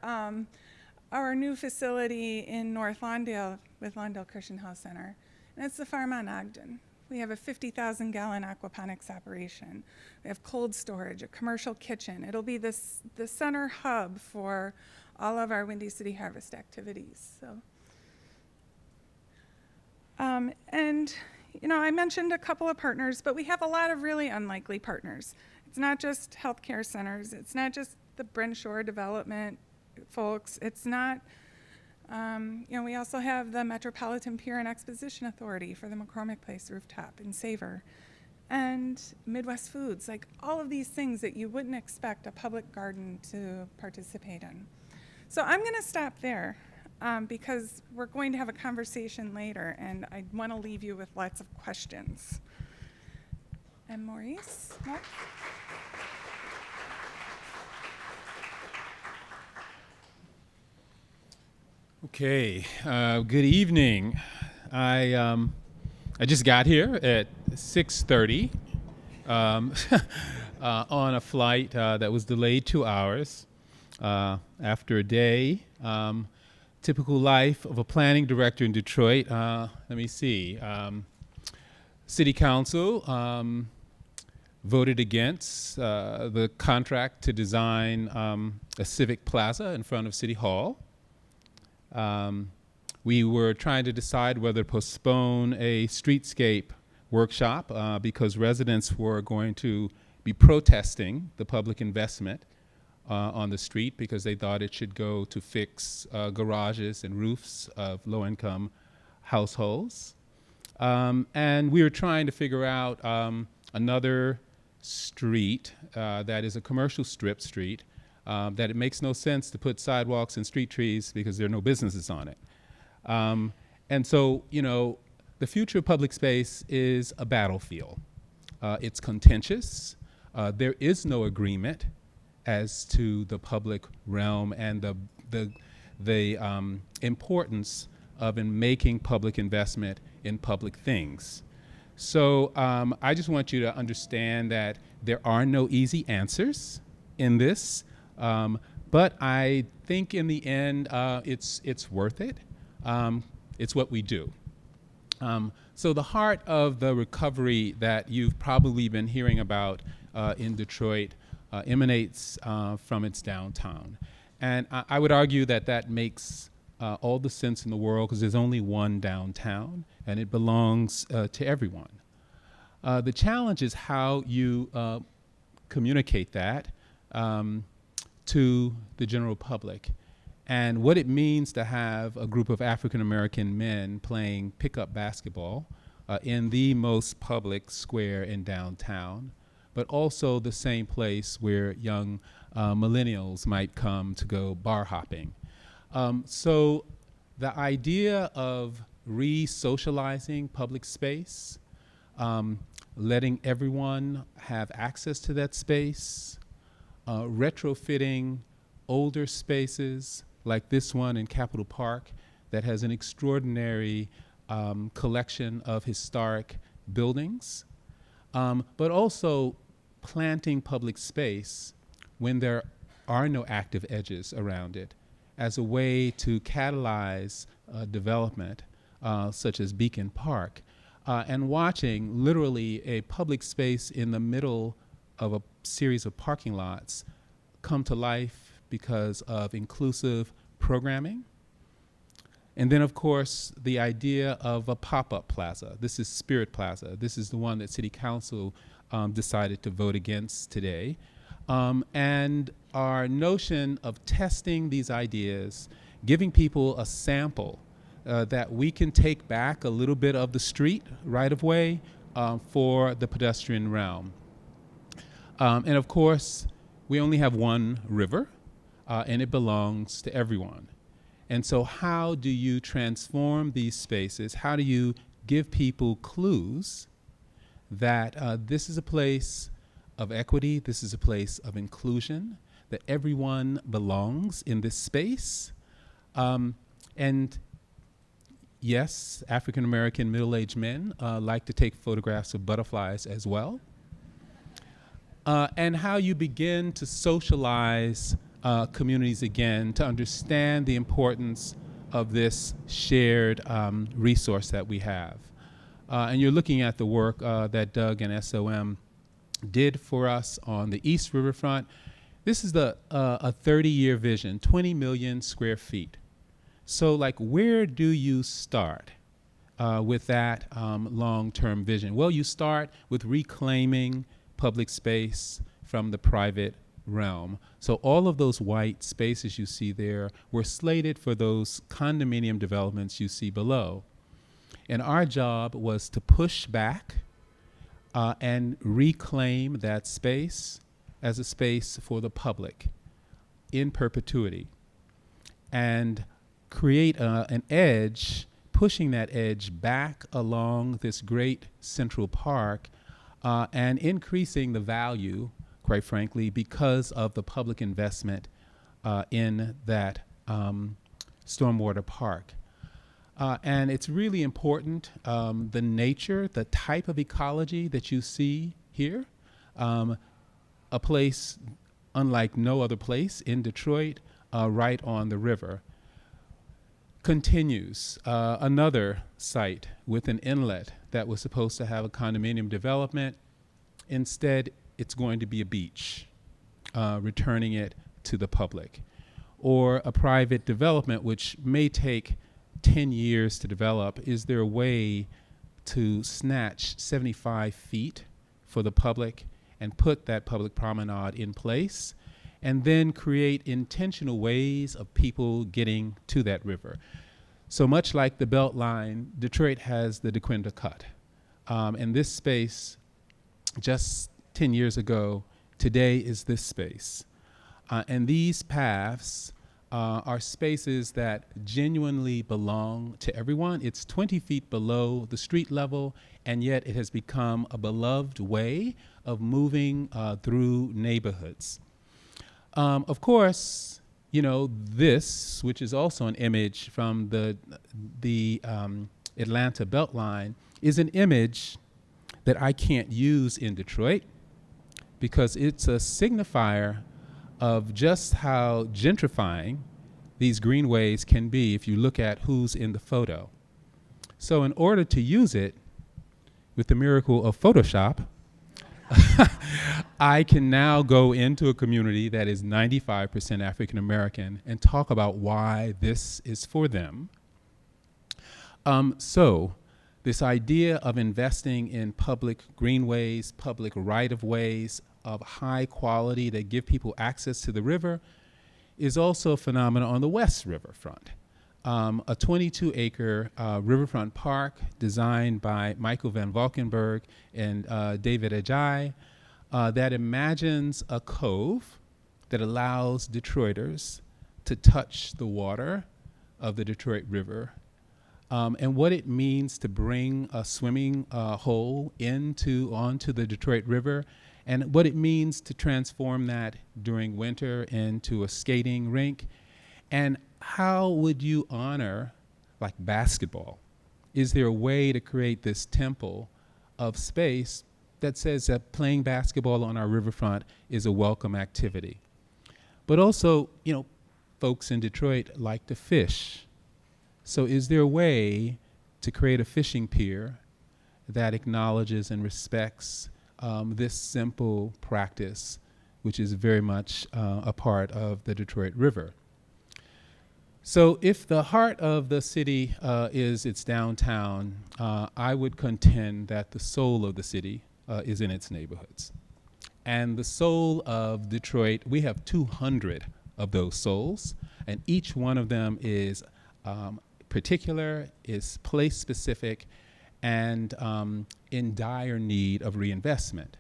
E: our new facility in North Lawndale with Lawndale Christian Health Center. And it's the farm on Ogden. We have a 50,000-gallon aquaponics operation. We have cold storage, a commercial kitchen. It'll be the center hub for all of our Windy City Harvest activities. So, I mentioned a couple of partners, but we have a lot of really unlikely partners. It's not just healthcare centers. It's not just the Bryn Shore development folks. It's not, we also have the Metropolitan Pier and Exposition Authority for the McCormick Place rooftop in Savor, and Midwest Foods, like all of these things that you wouldn't expect a public garden to participate in. So I'm going to stop there because we're going to have a conversation later, and I want to leave you with lots of questions. And Maurice, next.
F: Okay, good evening. I just got here at 6:30 on a flight that was delayed 2 hours after a day. Typical life of a planning director in Detroit. Let me see. City Council voted against the contract to design a civic plaza in front of City Hall. We were trying to decide whether to postpone a streetscape workshop because residents were going to be protesting the public investment on the street because they thought it should go to fix garages and roofs of low-income households. And we were trying to figure out another street that is a commercial strip street that it makes no sense to put sidewalks and street trees because there are no businesses on it. And so, the future of public space is a battlefield. It's contentious. There is no agreement as to the public realm and the importance of in making public investment in public things. So I just want you to understand that there are no easy answers in this. But I think in the end, it's worth it. It's what we do. So the heart of the recovery that you've probably been hearing about in Detroit emanates from its downtown. And I would argue that that makes all the sense in the world because there's only one downtown and it belongs to everyone. The challenge is how you communicate that to the general public and what it means to have a group of African American men playing pickup basketball in the most public square in downtown, but also the same place where young millennials might come to go bar hopping. So the idea of re-socializing public space, letting everyone have access to that space, retrofitting older spaces like this one in Capitol Park that has an extraordinary collection of historic buildings, but also planting public space when there are no active edges around it as a way to catalyze development such as Beacon Park, and watching literally a public space in the middle of a series of parking lots come to life because of inclusive programming. And then, of course, the idea of a pop-up plaza. This is Spirit Plaza. This is the one that City Council decided to vote against today. And our notion of testing these ideas, giving people a sample that we can take back a little bit of the street right-of-way for the pedestrian realm. And of course, we only have one river, and it belongs to everyone. And so how do you transform these spaces? How do you give people clues that this is a place of equity, this is a place of inclusion, that everyone belongs in this space? And yes, African American middle-aged men like to take photographs of butterflies as well. And how you begin to socialize communities again to understand the importance of this shared resource that we have. And you're looking at the work that Doug and SOM did for us on the East Riverfront. This is a 30-year vision, 20 million square feet. So like, where do you start with that long-term vision? Well, you start with reclaiming public space from the private realm. So all of those white spaces you see there were slated for those condominium developments you see below. And our job was to push back and reclaim that space as a space for the public in perpetuity, and create an edge, pushing that edge back along this great central park and increasing the value, quite frankly, because of the public investment in that stormwater park. And it's really important, the nature, the type of ecology that you see here, a place unlike no other place in Detroit, right on the river. Continues another site with an inlet that was supposed to have a condominium development. Instead, it's going to be a beach, returning it to the public. Or a private development which may take 10 years to develop. Is there a way to snatch 75 feet for the public and put that public promenade in place, and then create intentional ways of people getting to that river? So much like the Beltline, Detroit has the DeQuinta Cut. And this space, just 10 years ago, today is this space. And these paths are spaces that genuinely belong to everyone. It's 20 feet below the street level, and yet it has become a beloved way of moving through neighborhoods. Of course, you know, this, which is also an image from the Atlanta Beltline, is an image that I can't use in Detroit because it's a signifier of just how gentrifying these greenways can be if you look at who's in the photo. So in order to use it, with the miracle of Photoshop, I can now go into a community that is 95% African American and talk about why this is for them. So this idea of investing in public greenways, public right-of-ways of high quality that give people access to the river is also a phenomenon on the West Riverfront. A 22-acre riverfront park designed by Michael van Valkenburg and David Ajay that imagines a cove that allows Detroiters to touch the water of the Detroit River, and what it means to bring a swimming hole onto the Detroit River, and what it means to transform that during winter into a skating rink. And how would you honor, like, basketball? Is there a way to create this temple of space that says that playing basketball on our riverfront is a welcome activity? But also, you know, folks in Detroit like to fish. So is there a way to create a fishing pier that acknowledges and respects this simple practice, which is very much a part of the Detroit River. So if the heart of the city is its downtown, I would contend that the soul of the city is in its neighborhoods. And the soul of Detroit, we have 200 of those souls, and each one of them is particular, is place-specific, and in dire need of reinvestment.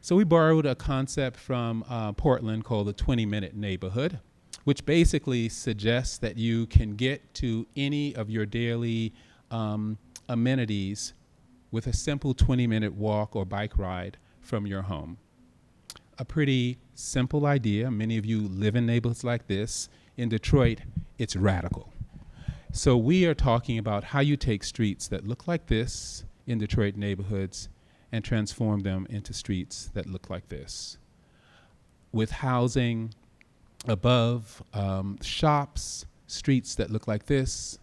F: So we borrowed a concept from Portland called the 20-minute neighborhood, which basically suggests that you can get to any of your daily amenities with a simple 20-minute walk or bike ride from your home. A pretty simple idea. Many of you live in neighborhoods like this. In Detroit, it's radical. So we are talking about how you take streets that look like this in Detroit neighborhoods and transform them into streets that look like this, with housing above, shops, streets that look like this,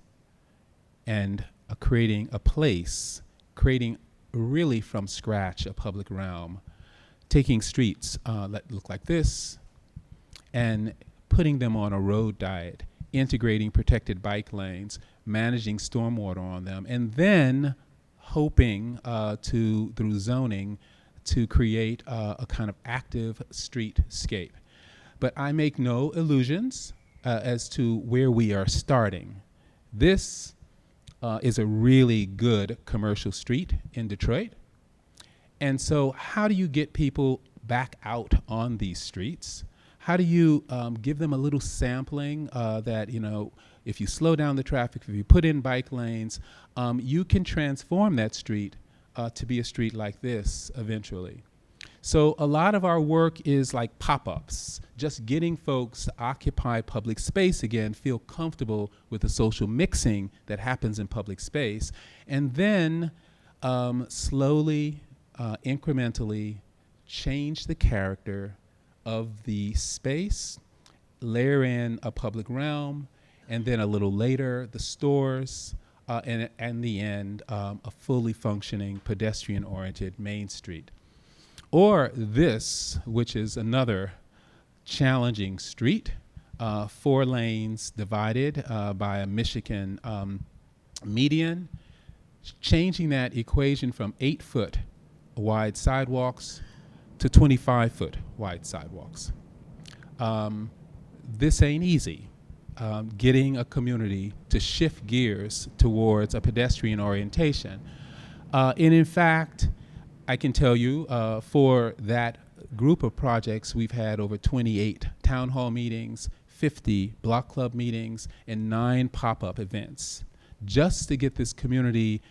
F: and creating a place, creating really from scratch a public realm, taking streets that look like this and putting them on a road diet, integrating protected bike lanes, managing stormwater on them, and then hoping through zoning to create a kind of active streetscape. But I make no illusions as to where we are starting. This is a really good commercial street in Detroit. And so how do you get people back out on these streets? How do you give them a little sampling that, you know, if you slow down the traffic, if you put in bike lanes, you can transform that street to be a street like this eventually. So a lot of our work is like pop-ups, just getting folks to occupy public space again, feel comfortable with the social mixing that happens in public space, and then slowly, incrementally change the character of the space, layer in a public realm, and then a little later, the stores, and in the end, a fully functioning pedestrian-oriented Main Street. Or this, which is another challenging street, 4 lanes divided by a Michigan median, changing that equation from 8-foot wide sidewalks to 25-foot wide sidewalks. This ain't easy. Getting a community to shift gears towards a pedestrian orientation. And in fact, I can tell you for that group of projects, we've had over 28 town hall meetings, 50 block club meetings, and 9 pop-up events, just to get this community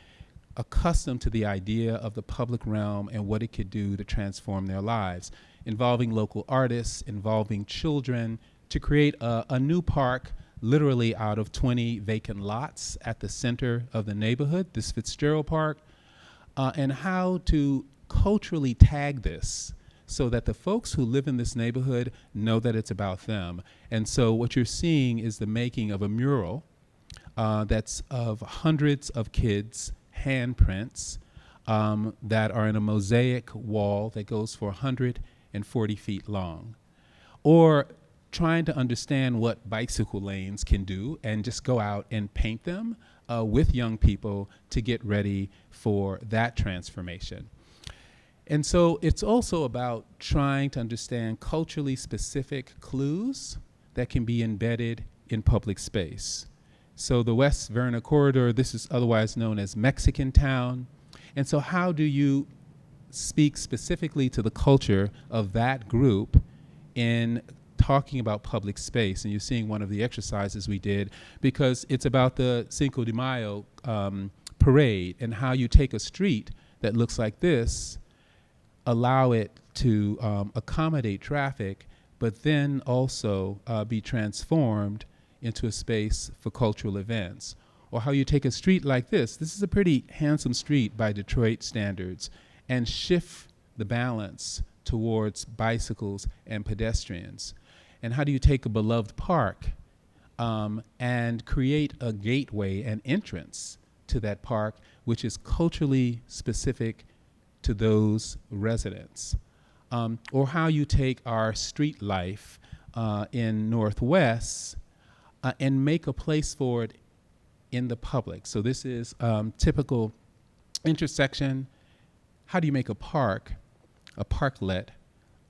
F: accustomed to the idea of the public realm and what it could do to transform their lives, involving local artists, involving children, to create a new park literally out of 20 vacant lots at the center of the neighborhood, this Fitzgerald Park, and how to culturally tag this so that the folks who live in this neighborhood know that it's about them. And so what you're seeing is the making of a mural that's of hundreds of kids' handprints that are in a mosaic wall that goes for 140 feet long. Or trying to understand what bicycle lanes can do and just go out and paint them with young people to get ready for that transformation. And so it's also about trying to understand culturally specific clues that can be embedded in public space. So the West Verna Corridor, this is otherwise known as Mexican Town. And so how do you speak specifically to the culture of that group in talking about public space? And you're seeing one of the exercises we did, because it's about the Cinco de Mayo parade and how you take a street that looks like this, allow it to accommodate traffic, but then also be transformed into a space for cultural events. Or how you take a street like this. This is a pretty handsome street by Detroit standards, and shift the balance towards bicycles and pedestrians. And how do you take a beloved park and create a gateway and entrance to that park, which is culturally specific to those residents. Or how you take our street life in Northwest and make a place for it in the public. So this is typical intersection. How do you make a parklet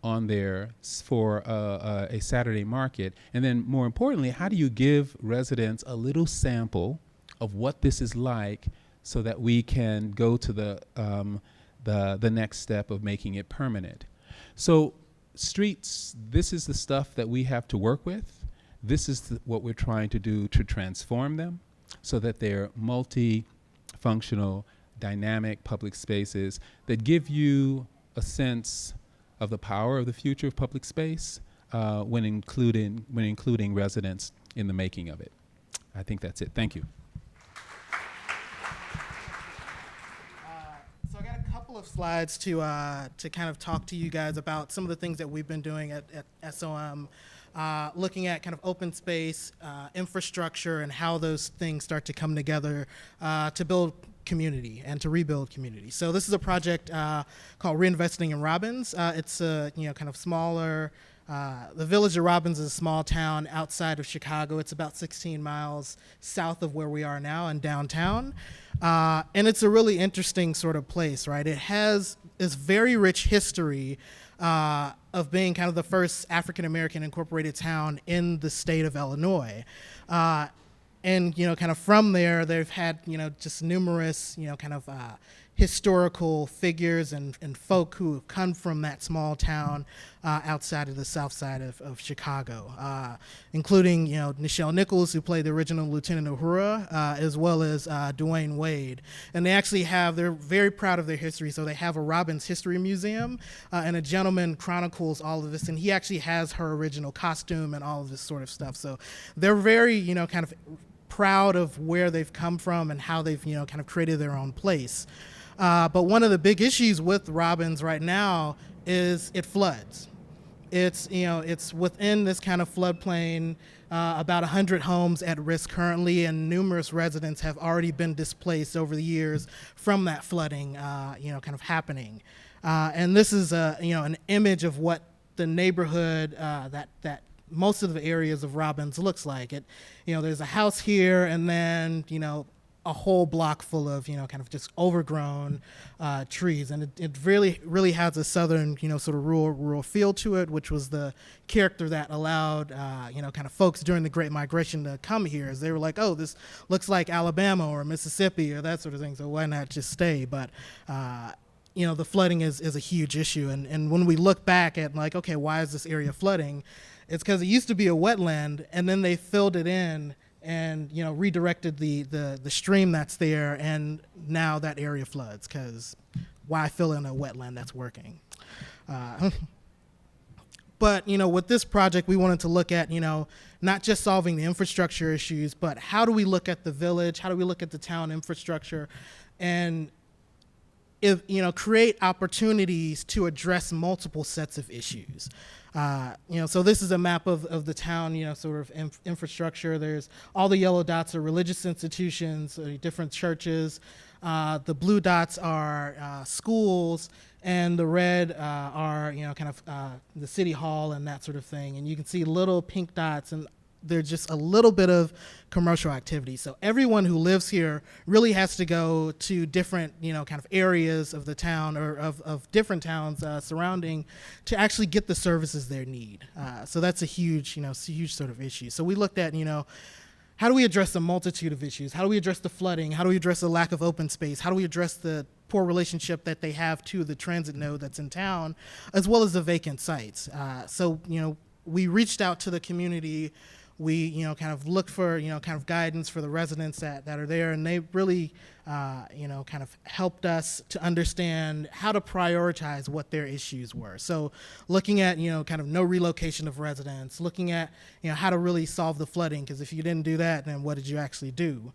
F: on there for a Saturday market? And then more importantly, how do you give residents a little sample of what this is like so that we can go to the next step of making it permanent? So streets, this is the stuff that we have to work with. This is what we're trying to do to transform them so that they're multifunctional, dynamic public spaces that give you a sense of the power of the future of public space when including residents in the making of it. I think that's it. Thank you.
G: So I got a couple of slides to kind of talk to you guys about some of the things that we've been doing at SOM, looking at kind of open space, infrastructure, and how those things start to come together to build community and to rebuild community. So this is a project called Reinvesting in Robbins. It's a kind of smaller. The village of Robbins is a small town outside of Chicago. It's about 16 miles south of where we are now in downtown. And it's a really interesting sort of place, right? It has this very rich history of being kind of the first African-American incorporated town in the state of Illinois. And, kind of from there, they've had, just numerous, kind of historical figures and folk who have come from that small town outside of the south side of Chicago, including, Nichelle Nichols, who played the original Lieutenant Uhura, as well as Dwayne Wade. And they're very proud of their history, so they have a Robbins History Museum, and a gentleman chronicles all of this, and he actually has her original costume and all of this sort of stuff. So they're very, kind of proud of where they've come from and how they've, kind of created their own place. But one of the big issues with Robbins right now is it floods. It's within this kind of floodplain, about 100 homes at risk currently, and numerous residents have already been displaced over the years from that flooding, kind of happening. And this is an image of what the neighborhood that most of the areas of Robbins looks like. There's a house here, and then a whole block full of kind of just overgrown trees, and it really has a southern sort of rural feel to it, which was the character that allowed kind of folks during the Great Migration to come here, as they were like, oh, this looks like Alabama or Mississippi or that sort of thing, so why not just stay? But the flooding is a huge issue, and when we look back at like, okay, why is this area flooding? It's because it used to be a wetland, and then they filled it in and redirected the stream that's there, and now that area floods, because why fill in a wetland that's working? But with this project, we wanted to look at not just solving the infrastructure issues, but how do we look at the village, how do we look at the town infrastructure, and create opportunities to address multiple sets of issues. So this is a map of the town, sort of infrastructure. There's all the yellow dots are religious institutions, different churches. The blue dots are schools, and the red are, kind of the city hall and that sort of thing. And you can see little pink dots, and there's just a little bit of commercial activity. So everyone who lives here really has to go to different, kind of areas of the town or of different towns surrounding to actually get the services they need. So that's a huge, huge sort of issue. So we looked at, how do we address a multitude of issues? How do we address the flooding? How do we address the lack of open space? How do we address the poor relationship that they have to the transit node that's in town, as well as the vacant sites? So we reached out to the community. We, kind of look for, kind of guidance for the residents that are there, and they really, kind of helped us to understand how to prioritize what their issues were. So looking at, kind of no relocation of residents, looking at, how to really solve the flooding, because if you didn't do that, then what did you actually do?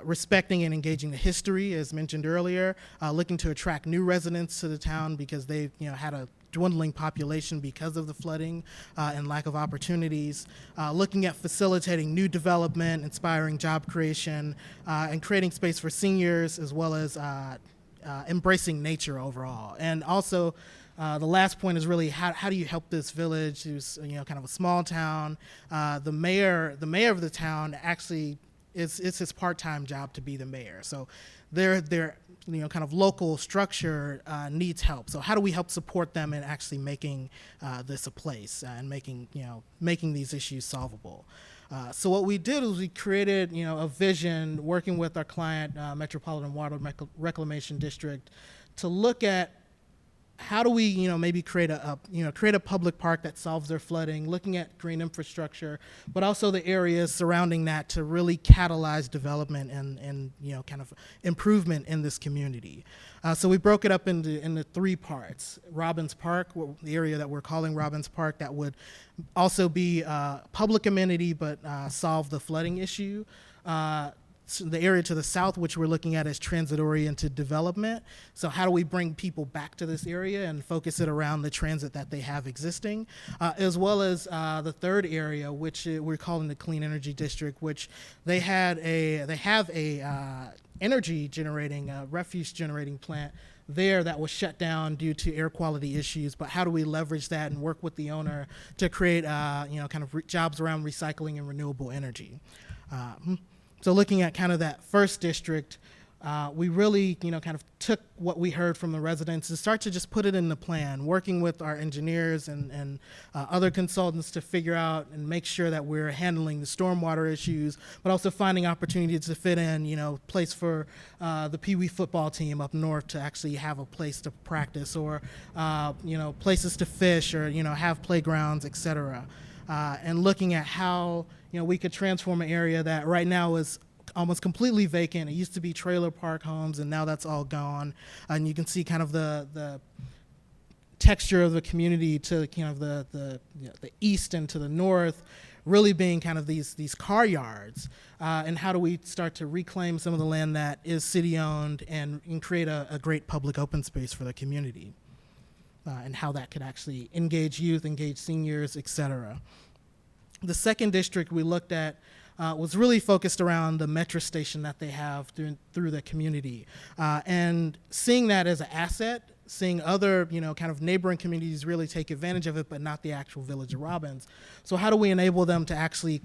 G: Respecting and engaging the history, as mentioned earlier, looking to attract new residents to the town because they, had a dwindling population because of the flooding and lack of opportunities, looking at facilitating new development, inspiring job creation, and creating space for seniors, as well as embracing nature overall. And also, the last point is really how do you help this village, who's kind of a small town. The mayor of the town actually it's his part-time job to be the mayor. So their kind of local structure needs help. So how do we help support them in actually making this a place and making these issues solvable? So what we did was we created a vision working with our client, Metropolitan Water Reclamation District, to look at how do we maybe create a public park that solves their flooding, looking at green infrastructure, but also the areas surrounding that to really catalyze development and kind of improvement in this community. So we broke it up into 3 parts. Robbins Park, the area that we're calling Robbins Park, that would also be public amenity but solve the flooding issue. So the area to the south, which we're looking at as transit-oriented development. So how do we bring people back to this area and focus it around the transit that they have existing, as well as the third area, which we're calling the Clean Energy District, which they have a energy generating, refuse generating plant there that was shut down due to air quality issues. But how do we leverage that and work with the owner to create kind of jobs around recycling and renewable energy? So looking at kind of that first district, we really, kind of took what we heard from the residents and start to just put it in the plan, working with our engineers and other consultants to figure out and make sure that we're handling the stormwater issues, but also finding opportunities to fit in, place for the Pee Wee football team up north to actually have a place to practice, or, places to fish, or, have playgrounds, et cetera. And looking at how we could transform an area that right now is almost completely vacant. It used to be trailer park homes, and now that's all gone. And you can see kind of the texture of the community to kind of the east and to the north, really being kind of these car yards. And how do we start to reclaim some of the land that is city-owned and create a great public open space for the community? And how that could actually engage youth, engage seniors, et cetera. The second district we looked at was really focused around the metro station that they have through the community, and seeing that as an asset, seeing other kind of neighboring communities really take advantage of it, but not the actual village of Robbins. So how do we enable them to actually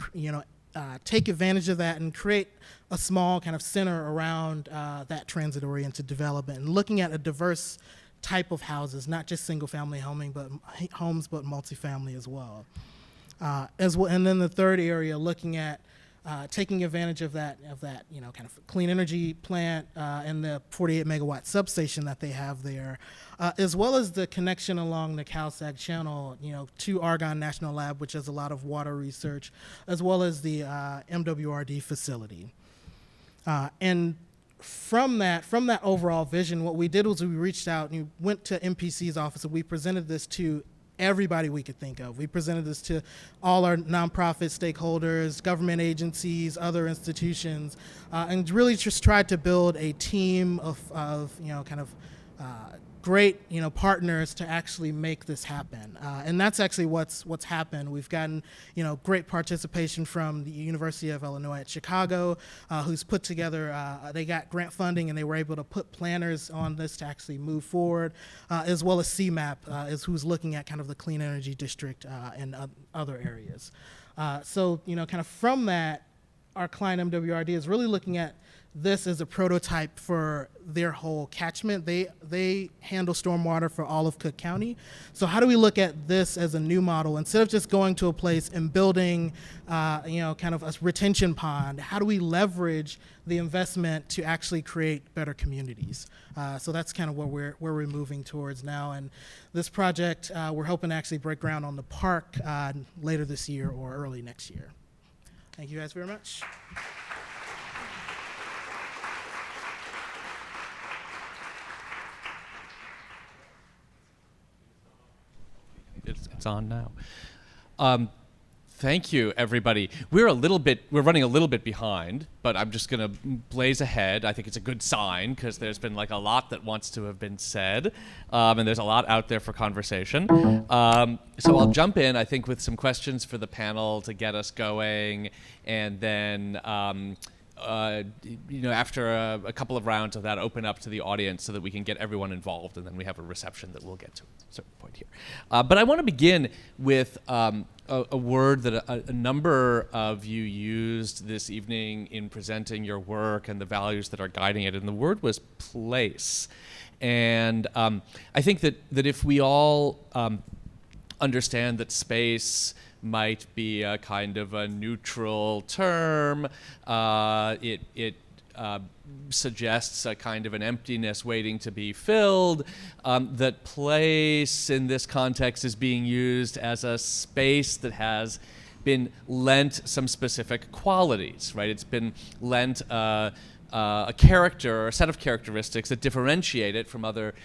G: take advantage of that and create a small kind of center around that transit-oriented development, and looking at a diverse type of houses, not just single-family homes, but multifamily as well. And then the third area, looking at taking advantage of that kind of clean energy plant and the 48 megawatt substation that they have there, as well as the connection along the CalSag channel, to Argonne National Lab, which has a lot of water research, as well as the MWRD facility. And from that overall vision, what we did was we reached out and we went to MPC's office, and we presented this to everybody we could think of. We presented this to all our nonprofit stakeholders, government agencies, other institutions, and really just tried to build a team of great partners to actually make this happen. And that's actually what's happened. We've gotten great participation from the University of Illinois at Chicago, who's put together, they got grant funding and they were able to put planners on this to actually move forward, as well as CMAP is who's looking at kind of the clean energy district and other areas. So kind of from that, our client MWRD is really looking at this as a prototype for their whole catchment. They handle stormwater for all of Cook County. So how do we look at this as a new model? Instead of just going to a place and building, kind of a retention pond, how do we leverage the investment to actually create better communities? So that's kind of where we're moving towards now. And this project, we're hoping to actually break ground on the park later this year or early next year. Thank you guys very much.
B: It's on now. Thank you, everybody. We're running a little bit behind, but I'm just gonna blaze ahead. I think it's a good sign because there's been like a lot that wants to have been said, and there's a lot out there for conversation. So I'll jump in, I think, with some questions for the panel to get us going, and then after a couple of rounds of that, open up to the audience so that we can get everyone involved, and then we have a reception that we'll get to at a certain point here. But I want to begin with a word that a number of you used this evening in presenting your work and the values that are guiding it, and the word was place. And I think that if we all understand that space might be a kind of a neutral term, it suggests a kind of an emptiness waiting to be filled, that place in this context is being used as a space that has been lent some specific qualities, right? It's been lent a character or a set of characteristics that differentiate it from other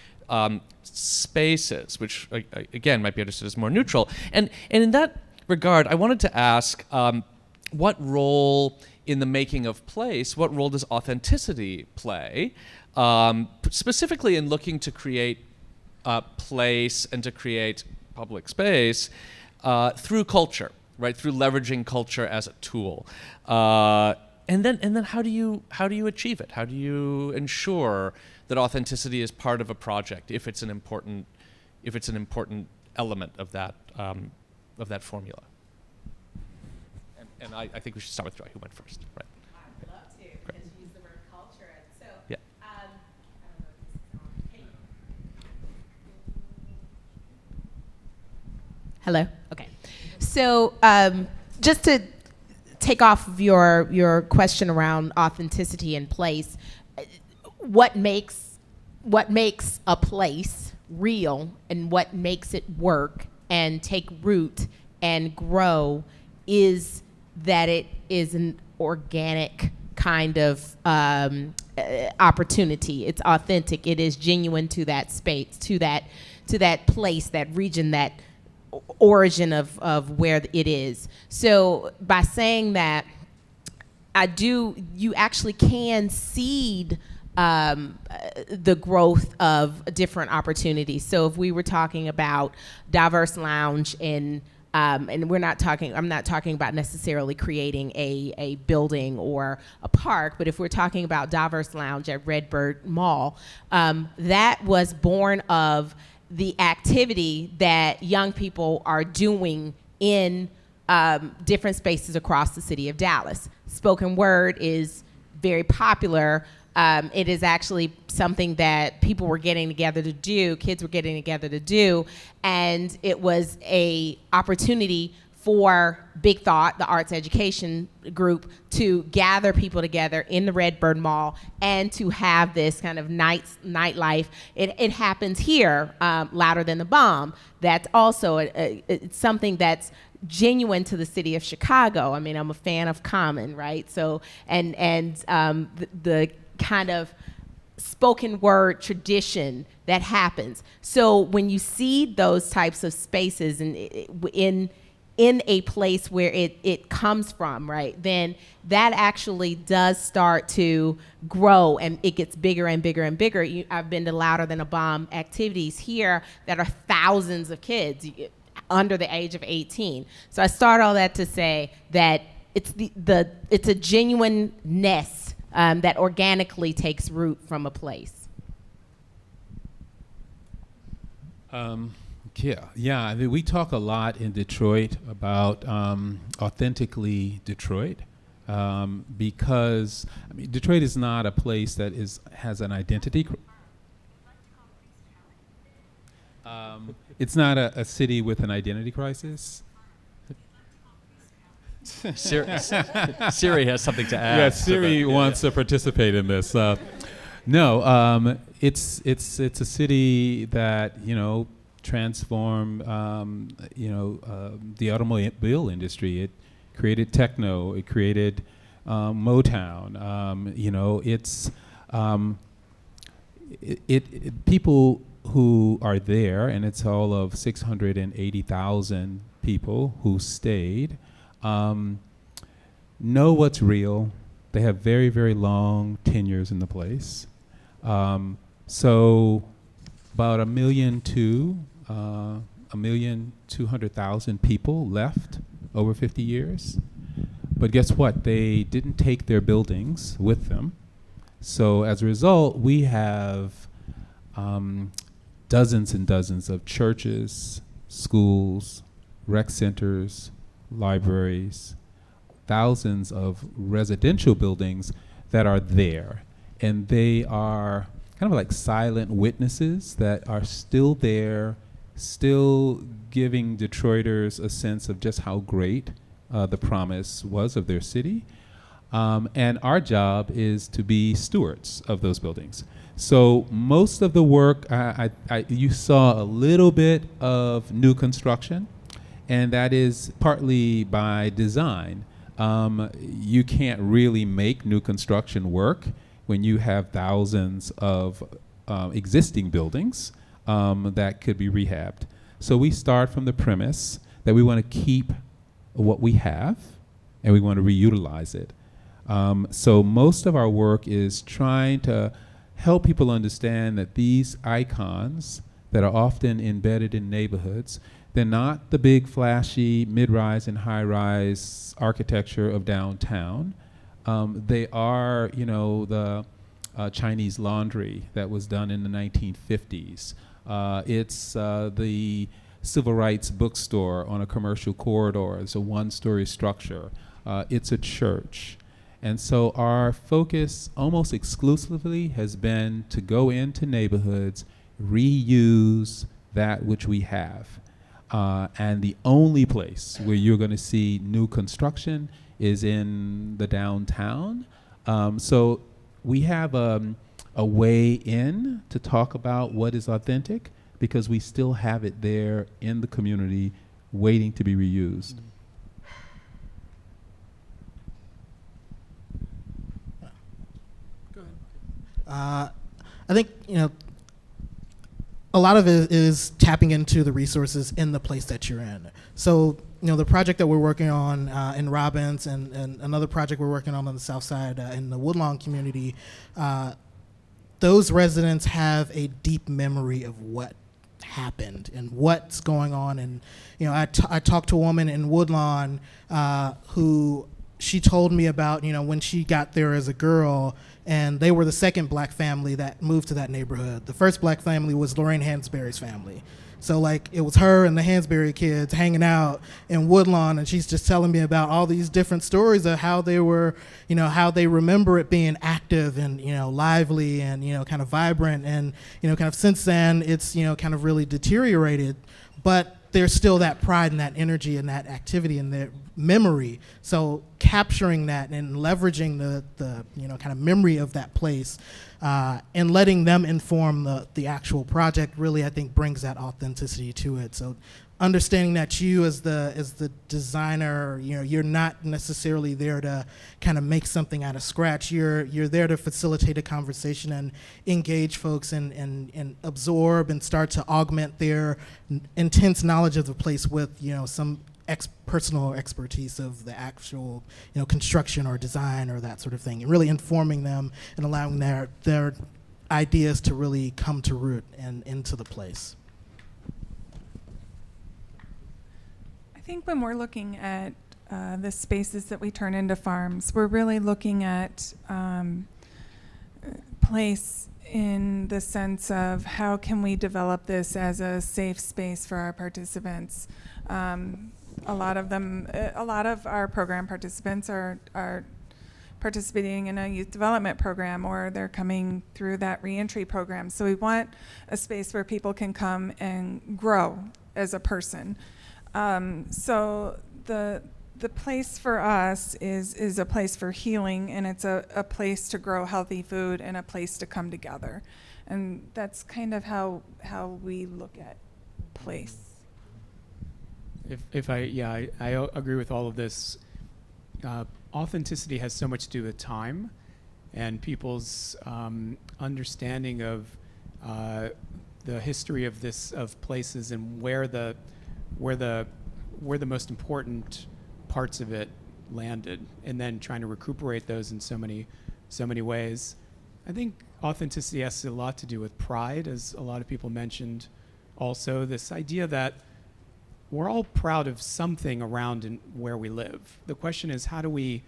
B: spaces, which again might be understood as more neutral. And in that regard, I wanted to ask, what role in the making of place, what role does authenticity play, specifically in looking to create place and to create public space through culture, right? Through leveraging culture as a tool. And then how do you achieve it? How do you ensure that authenticity is part of a project if it's an important element of that formula? And I think we should start with Joy, who went first. Right.
C: I'd love to, because you used the word culture. So,
B: yeah.
C: I don't know if this is on. Hello? Okay. So just to take off of your question around authenticity and place, what makes a place real and what makes it work and take root and grow is that it is an organic kind of opportunity. It's authentic. It is genuine to that space, to that place, that region, that origin of where it is. So by saying that, you actually can seed the growth of different opportunities. So if we were talking about diverse lounge and I'm not talking about necessarily creating a building or a park, but if we're talking about diverse lounge at Redbird Mall, that was born of the activity that young people are doing in different spaces across the city of Dallas. Spoken word is very popular. It is actually something that people were getting together to do, kids were getting together to do, and it was a opportunity for Big Thought, the arts education group, to gather people together in the Redbird Mall and to have this kind of nightlife. It happens here, Louder Than the Bomb. That's also it's something that's genuine to the city of Chicago. I mean, I'm a fan of Common, right? So, and the kind of spoken word tradition that happens. So when you see those types of spaces and in a place where it comes from, right, then that actually does start to grow and it gets bigger and bigger and bigger. I've been to Louder Than a Bomb activities here that are thousands of kids under the age of 18. So I start all that to say that it's it's a genuineness that organically takes root from a place.
F: Yeah. I mean, we talk a lot in Detroit about authentically Detroit because Detroit is not a place that has an identity. It's not a city with an identity crisis.
B: Siri has something to add.
F: Yeah, Siri wants to participate in this. No, it's a city that transformed the automobile industry. It created techno. It created Motown. People who are there, and it's all of 680,000 people who stayed. Know what's real. They have very, very long tenures in the place. So about 1,200,000 people left over 50 years. But guess what? They didn't take their buildings with them. So as a result, we have dozens and dozens of churches, schools, rec centers, libraries, thousands of residential buildings that are there. And they are kind of like silent witnesses that are still there, still giving Detroiters a sense of just how great the promise was of their city. And our job is to be stewards of those buildings. So most of the work, you saw a little bit of new construction, and that is partly by design. You can't really make new construction work when you have thousands of existing buildings that could be rehabbed. So we start from the premise that we want to keep what we have, and we want to reutilize it. So most of our work is trying to help people understand that these icons that are often embedded in neighborhoods, they're not the big flashy mid-rise and high-rise architecture of downtown. They are, the Chinese laundry that was done in the 1950s. It's the civil rights bookstore on a commercial corridor. It's a one-story structure. It's a church. And so our focus almost exclusively has been to go into neighborhoods, reuse that which we have. And the only place where you're going to see new construction is in the downtown. So we have a way in to talk about what is authentic because we still have it there in the community waiting to be reused.
G: I think, a lot of it is tapping into the resources in the place that you're in. So, the project that we're working on in Robbins and another project we're working on the South Side in the Woodlawn community, those residents have a deep memory of what happened and what's going on. And, I talked to a woman in Woodlawn who she told me about, when she got there as a girl, and they were the second black family that moved to that neighborhood. The first black family was Lorraine Hansberry's family. So it was her and the Hansberry kids hanging out in Woodlawn, and she's just telling me about all these different stories of how they were, how they remember it being active and, lively and, kind of vibrant. And, kind of since then, it's, kind of really deteriorated. But there's still that pride and that energy and that activity and that memory. So capturing that and leveraging the kind of memory of that place and letting them inform the actual project really, I think, brings that authenticity to it. So understanding that you as the designer, you're not necessarily there to kind of make something out of scratch. You're there to facilitate a conversation and engage folks and absorb and start to augment their intense knowledge of the place with, some personal expertise of the actual, construction or design or that sort of thing, and really informing them and allowing their ideas to really come to root and into the place.
E: I think when we're looking at the spaces that we turn into farms, we're really looking at place in the sense of how can we develop this as a safe space for our participants. A lot of our program participants are participating in a youth development program, or they're coming through that reentry program. So we want a space where people can come and grow as a person. So the place for us is a place for healing, and it's a place to grow healthy food and a place to come together. And that's kind of how we look at place.
D: I agree with all of this. Authenticity has so much to do with time and people's understanding of the history of places and where the most important parts of it landed, and then trying to recuperate those in so many ways. I think authenticity has a lot to do with pride, as a lot of people mentioned. Also, this idea that we're all proud of something around where we live. The question is, how do we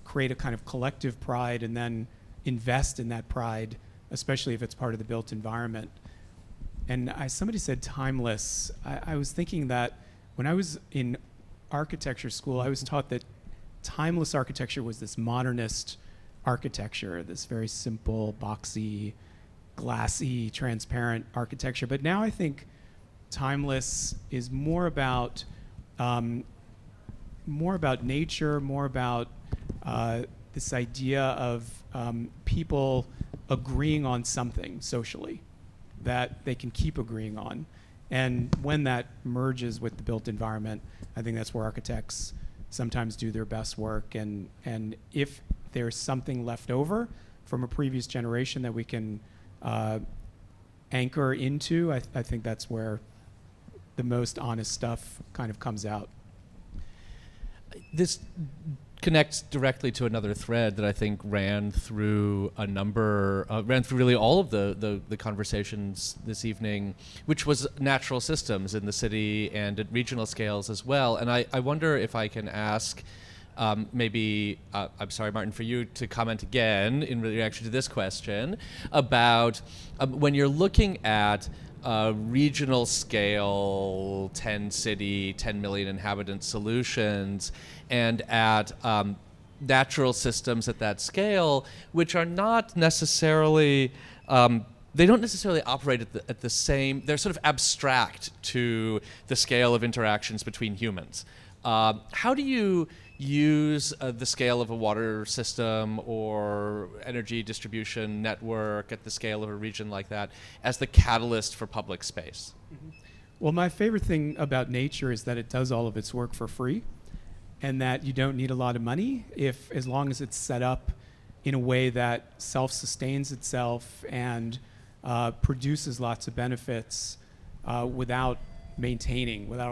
D: create a kind of collective pride and then invest in that pride, especially if it's part of the built environment? And somebody said timeless. I was thinking that when I was in architecture school, I was taught that timeless architecture was this modernist architecture, this very simple, boxy, glassy, transparent architecture. But now I think timeless is more about nature, more about this idea of people agreeing on something socially that they can keep agreeing on. And when that merges with the built environment, I think that's where architects sometimes do their best work. And if there's something left over from a previous generation that we can anchor into, I think that's where the most honest stuff kind of comes out.
B: This connects directly to another thread that I think ran through really all of the conversations this evening, which was natural systems in the city and at regional scales as well. And I wonder if I can ask, maybe, I'm sorry, Martin, for you to comment again in reaction to this question about when you're looking at regional scale, 10 city, 10 million inhabitant solutions, and at natural systems at that scale, which are not necessarily, they don't necessarily operate at the same, they're sort of abstract to the scale of interactions between humans. How do you use the scale of a water system or energy distribution network at the scale of a region like that as the catalyst for public space?
D: Mm-hmm. Well, my favorite thing about nature is that it does all of its work for free, and that you don't need a lot of money as long as it's set up in a way that self-sustains itself and produces lots of benefits without a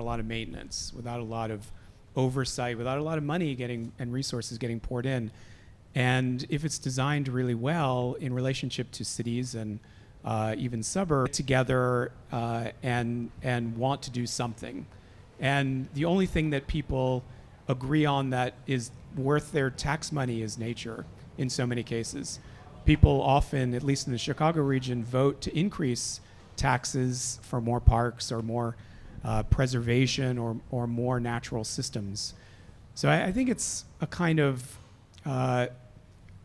D: lot of maintenance, without a lot of oversight, without a lot of money and resources getting poured in. And if it's designed really well in relationship to cities and even suburbs together and want to do something. And the only thing that people agree on that is worth their tax money is nature in so many cases. People often, at least in the Chicago region, vote to increase taxes for more parks or more preservation or more natural systems. So I think it's a kind of,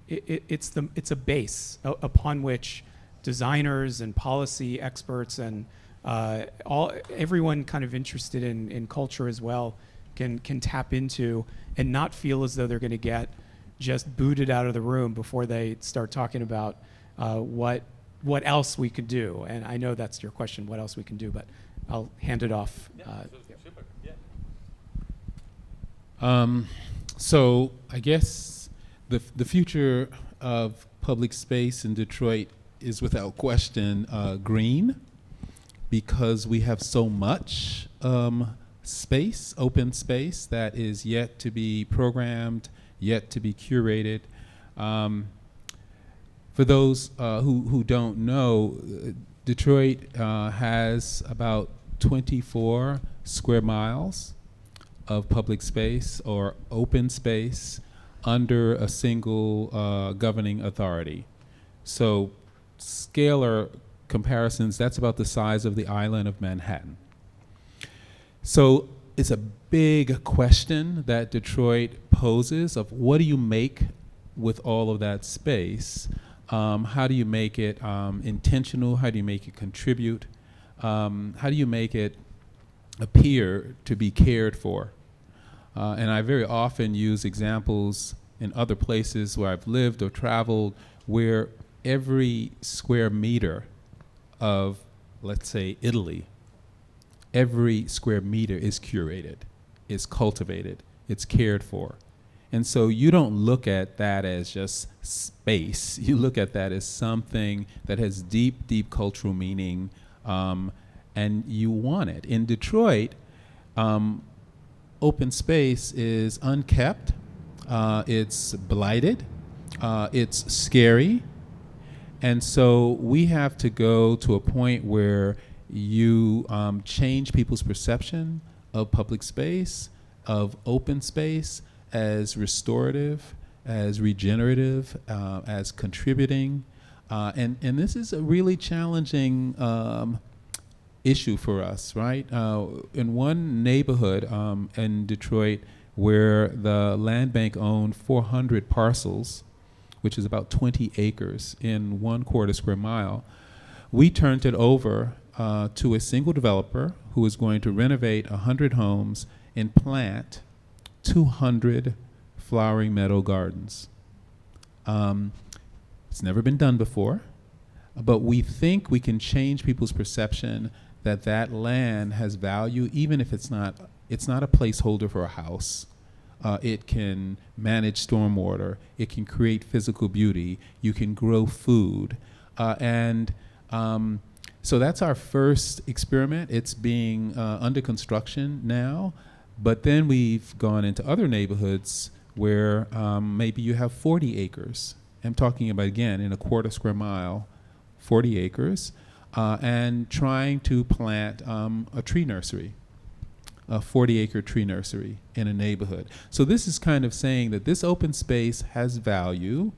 D: it's a base upon which designers and policy experts and everyone kind of interested in culture as well can tap into and not feel as though they're going to get just booted out of the room before they start talking about what else we could do. And I know that's your question, what else we can do, but I'll hand it off.
B: Super.
F: So I guess the future of public space in Detroit is without question green, because we have so much space, open space, that is yet to be programmed, yet to be curated. For those who don't know, Detroit has about 24 square miles of public space or open space under a single governing authority. So scalar comparisons, that's about the size of the island of Manhattan. So it's a big question that Detroit poses of what do you make with all of that space? How do you make it intentional? How do you make it contribute? How do you make it appear to be cared for? And I very often use examples in other places where I've lived or traveled where every square meter of, let's say, Italy, every square meter is curated, is cultivated, it's cared for. And so you don't look at that as just space. You look at that as something that has deep, deep cultural meaning, and you want it. In Detroit, open space is unkept, it's blighted, it's scary, and so we have to go to a point where you change people's perception of public space, of open space as restorative, as regenerative, as contributing. And this is a really challenging issue for us, right? In one neighborhood in Detroit where the land bank owned 400 parcels, which is about 20 acres in 1/4 square mile, we turned it over to a single developer who is going to renovate 100 homes and plant 200 flowering meadow gardens. It's never been done before, but we think we can change people's perception that that land has value, even if it's not a placeholder for a house. It can manage stormwater. It can create physical beauty. You can grow food. So that's our first experiment. It's being under construction now, but then we've gone into other neighborhoods where maybe you have 40 acres. I'm talking about, again, in 1/4 square mile, 40 acres, and trying to plant a tree nursery, a 40-acre tree nursery in a neighborhood. So this is kind of saying that this open space has value,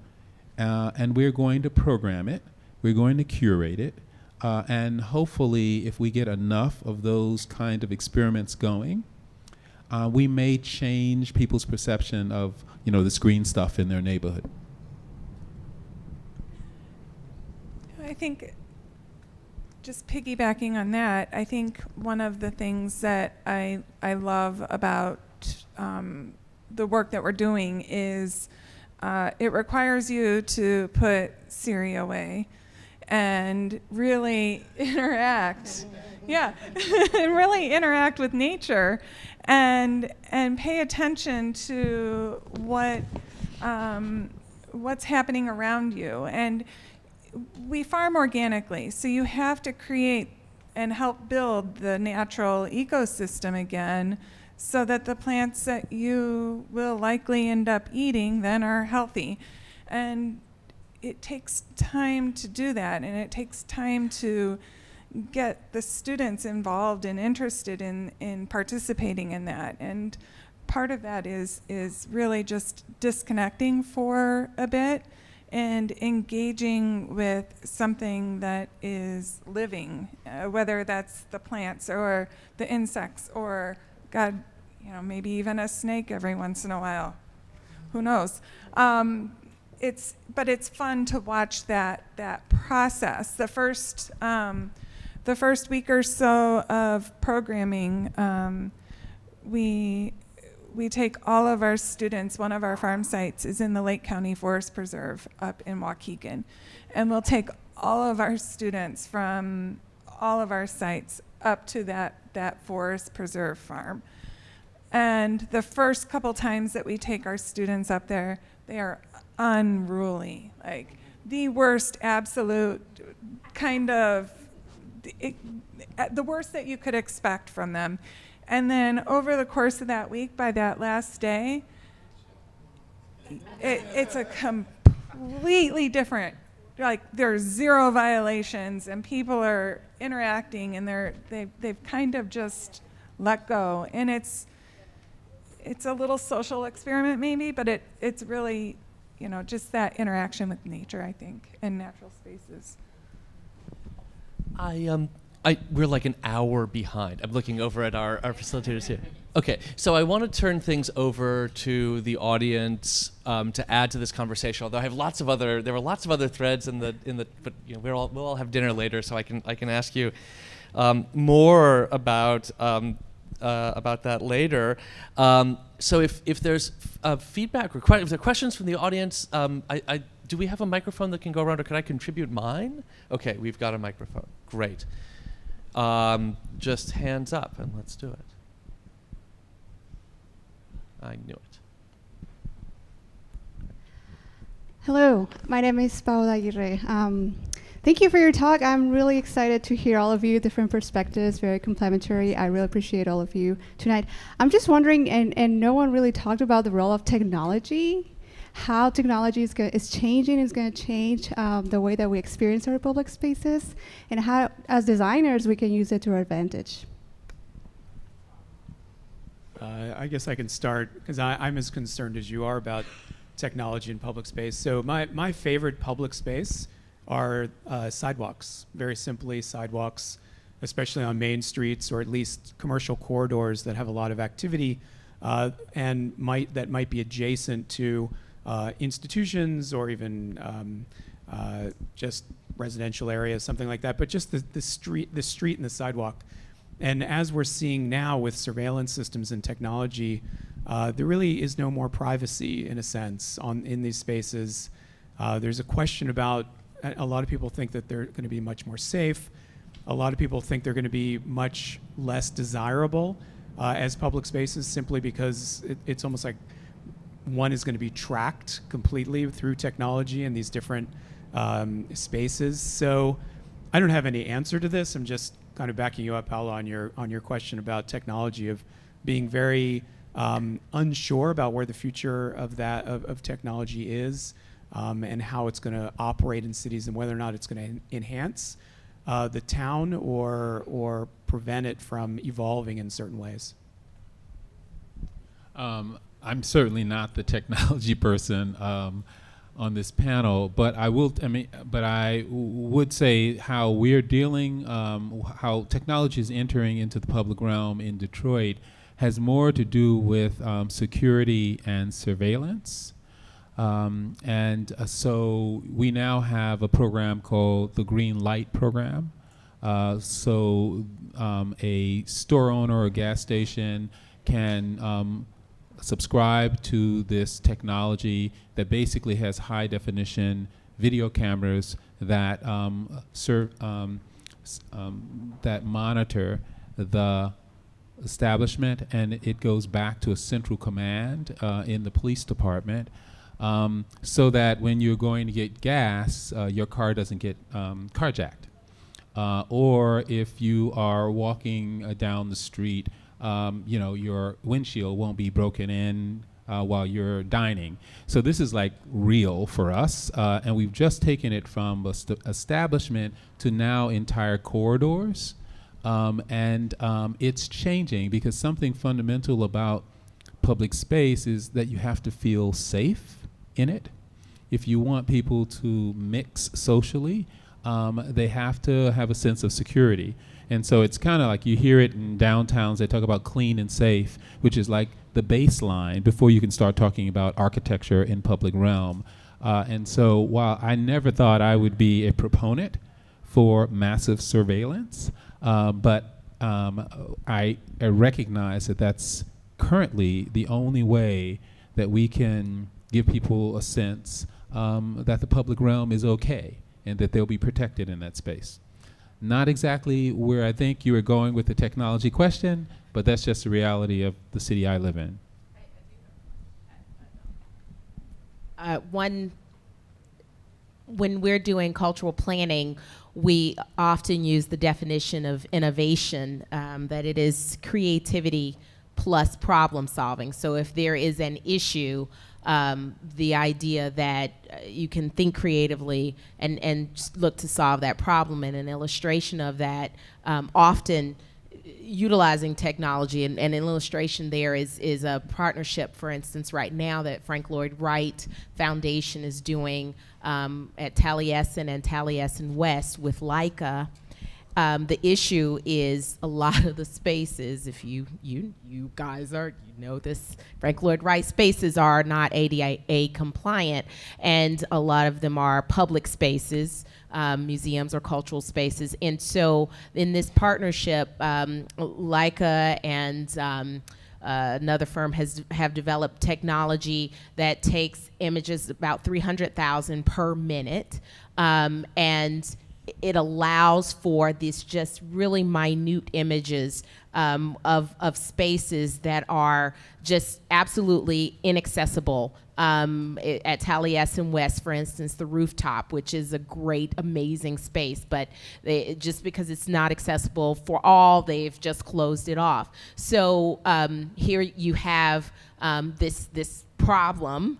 F: and we're going to program it, we're going to curate it, and hopefully if we get enough of those kind of experiments going, we may change people's perception of, this green stuff in their neighborhood.
E: I think, just piggybacking on that, I think one of the things that I love about the work that we're doing is it requires you to put Siri away and really interact. Yeah, and really interact with nature and pay attention to what's happening around you. And we farm organically, so you have to create and help build the natural ecosystem again so that the plants that you will likely end up eating then are healthy. And it takes time to do that, and it takes time to get the students involved and interested in participating in that. And part of that is really just disconnecting for a bit and engaging with something that is living, whether that's the plants or the insects or, God, maybe even a snake every once in a while. Who knows? But it's fun to watch that process. The first week or so of programming, we take all of our students. One of our farm sites is in the Lake County Forest Preserve up in Waukegan. And we'll take all of our students from all of our sites up to that Forest Preserve farm. And the first couple times that we take our students up there, they are unruly, like the worst absolute kind of, the worst that you could expect from them. And then over the course of that week, by that last day, it's a completely different, like there's 0 violations and people are interacting and they've kind of just let go. And it's a little social experiment maybe, but it's really, just that interaction with nature, I think, and natural spaces.
B: We're like an hour behind. I'm looking over at our facilitators here. Okay, so I want to turn things over to the audience to add to this conversation. Although I have there were lots of other threads but we'll all have dinner later, so I can ask you more about that later. So if there's feedback or if there are questions from the audience, do we have a microphone that can go around, or can I contribute mine? Okay, we've got a microphone. Great. Just hands up and let's do it. I knew it.
H: Hello, my name is Paola Aguirre. Thank you for your talk. I'm really excited to hear all of you, different perspectives, very complimentary. I really appreciate all of you tonight. I'm just wondering, and no one really talked about the role of technology. how technology is changing, is going to change the way that we experience our public spaces, and how, as designers, we can use it to our advantage.
D: I guess I can start because I'm as concerned as you are about technology in public space. So my favorite public space are sidewalks. Very simply, sidewalks, especially on main streets or at least commercial corridors that have a lot of activity and that might be adjacent to institutions or even just residential areas, something like that. But just the street and the sidewalk. And as we're seeing now with surveillance systems and technology, there really is no more privacy, in a sense, in these spaces. There's a question about, a lot of people think that they're going to be much more safe. A lot of people think they're going to be much less desirable as public spaces, simply because it's almost like one is going to be tracked completely through technology in these different spaces. So I don't have any answer to this. I'm just kind of backing you up, Paolo, on your question about technology, of being very unsure about where the future of technology is, and how it's going to operate in cities, and whether or not it's going to enhance the town or prevent it from evolving in certain ways.
F: I'm certainly not the technology person on this panel, but I would say how we're dealing, how technology is entering into the public realm in Detroit has more to do with security and surveillance. So we now have a program called the Green Light Program. So a store owner or a gas station can subscribe to this technology that basically has high definition video cameras that that monitor the establishment, and it goes back to a central command in the police department, so that when you're going to get gas, your car doesn't get carjacked. Or if you are walking down the street, your windshield won't be broken in while you're dining. So this is like real for us, and we've just taken it from establishment to now entire corridors, and it's changing because something fundamental about public space is that you have to feel safe in it. If you want people to mix socially, they have to have a sense of security. And so it's kind of like you hear it in downtowns, they talk about clean and safe, which is like the baseline before you can start talking about architecture in public realm. And so while I never thought I would be a proponent for massive surveillance, but I recognize that that's currently the only way that we can give people a sense that the public realm is okay and that they'll be protected in that space. Not exactly where I think you were going with the technology question, but that's just the reality of the city I live in.
C: When we're doing cultural planning, we often use the definition of innovation, that it is creativity plus problem solving. So if there is an issue, the idea that you can think creatively and look to solve that problem, and an illustration of that, often utilizing technology, and an illustration there is a partnership, for instance, right now that Frank Lloyd Wright Foundation is doing at Taliesin and Taliesin West with Leica. The issue is a lot of the spaces, if you guys are, this, Frank Lloyd Wright spaces are not ADA compliant, and a lot of them are public spaces, museums or cultural spaces. And so in this partnership, Leica and another firm have developed technology that takes images about 300,000 per minute, and it allows for these just really minute images of spaces that are just absolutely inaccessible. At Taliesin West, for instance, the rooftop, which is a great, amazing space, but just because it's not accessible for all, they've just closed it off. So here you have this problem,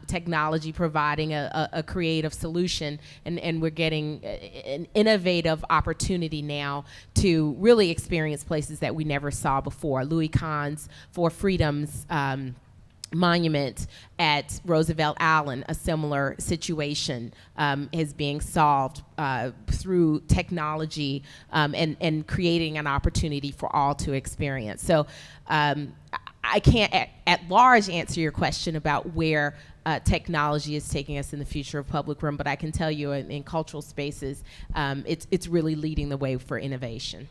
C: technology providing a creative solution, and we're getting an innovative opportunity now to really experience places that we never saw before. Louis Kahn's For Freedom's monument at Roosevelt Island, a similar situation is being solved through technology and creating an opportunity for all to experience. So I can't at large answer your question about where technology is taking us in the future of public room, but I can tell you in cultural spaces, it's really leading the way for innovation.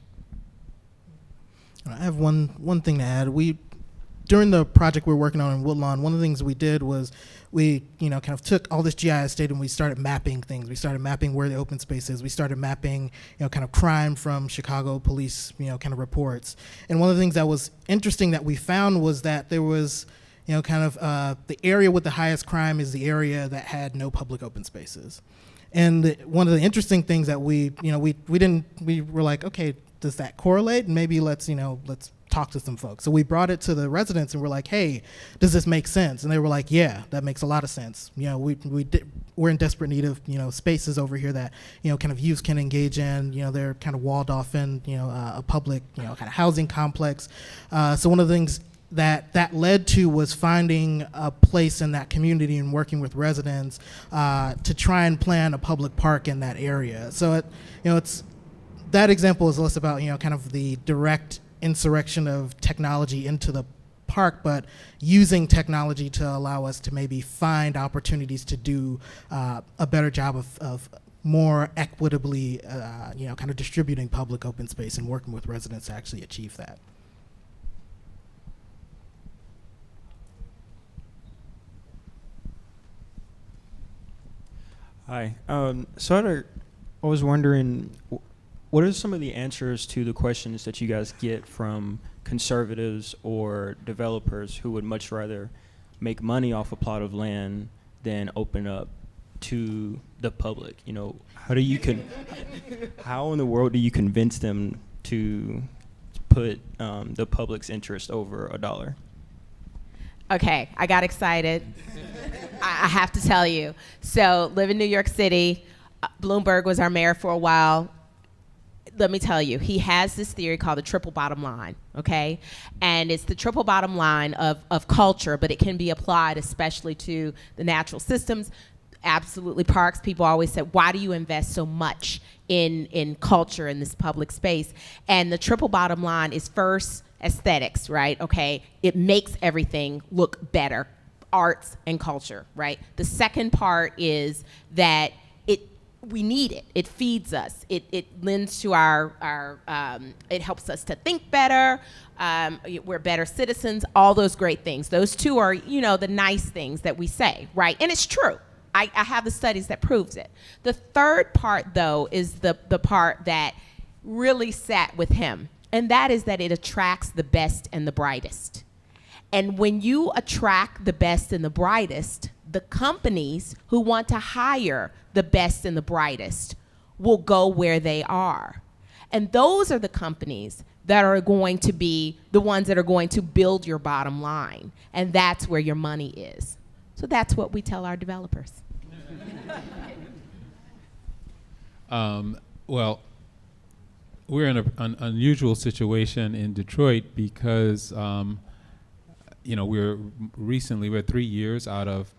G: I have one thing to add. During the project we're working on in Woodlawn, one of the things we did was we, kind of took all this GIS data and we started mapping things. We started mapping where the open space is. We started mapping, kind of crime from Chicago police, kind of reports. And one of the things that was interesting that we found was that there was, the area with the highest crime is the area that had no public open spaces. And one of the interesting things that we were like, okay, does that correlate? And maybe let's talk to some folks. So we brought it to the residents and we're like, hey, does this make sense? And they were like, yeah, that makes a lot of sense. We're in desperate need of, spaces over here that, kind of youth can engage in. They're kind of walled off in, a public, kind of housing complex. So one of the things that led to was finding a place in that community and working with residents to try and plan a public park in that area. So it's that example is less about, kind of the direct insurrection of technology into the park, but using technology to allow us to maybe find opportunities to do a better job of more equitably, kind of distributing public open space and working with residents to actually achieve that.
I: Hi. I was wondering, what are some of the answers to the questions that you guys get from conservatives or developers who would much rather make money off a plot of land than open up to the public? How in the world do you convince them to put the public's interest over $1?
C: Okay, I got excited. I have to tell you. So, live in New York City. Bloomberg was our mayor for a while. Let me tell you, he has this theory called the triple bottom line, okay? And it's the triple bottom line of culture, but it can be applied especially to the natural systems. Absolutely, parks. People always say, why do you invest so much in culture in this public space? And the triple bottom line is first aesthetics, right? Okay, it makes everything look better, arts and culture, right? The second part is that we need it. It feeds us. It lends to our it helps us to think better. We're better citizens, all those great things. Those two are, the nice things that we say, right? And it's true. I have the studies that proves it. The third part, though, is the part that really sat with him, and that is that it attracts the best and the brightest. And when you attract the best and the brightest, the companies who want to hire the best and the brightest will go where they are. And those are the companies that are going to be the ones that are going to build your bottom line. And that's where your money is. So that's what we tell our developers.
F: Well, we're in an unusual situation in Detroit because, we're 3 years out of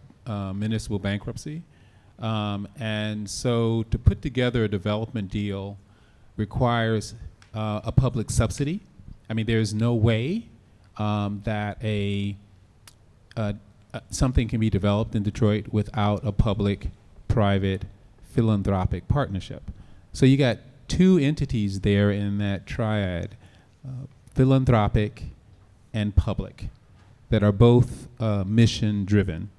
F: municipal bankruptcy. And so to put together a development deal requires a public subsidy. I mean, there's no way that something can be developed in Detroit without a public-private philanthropic partnership. So you got two entities there in that triad, philanthropic and public, that are both mission-driven.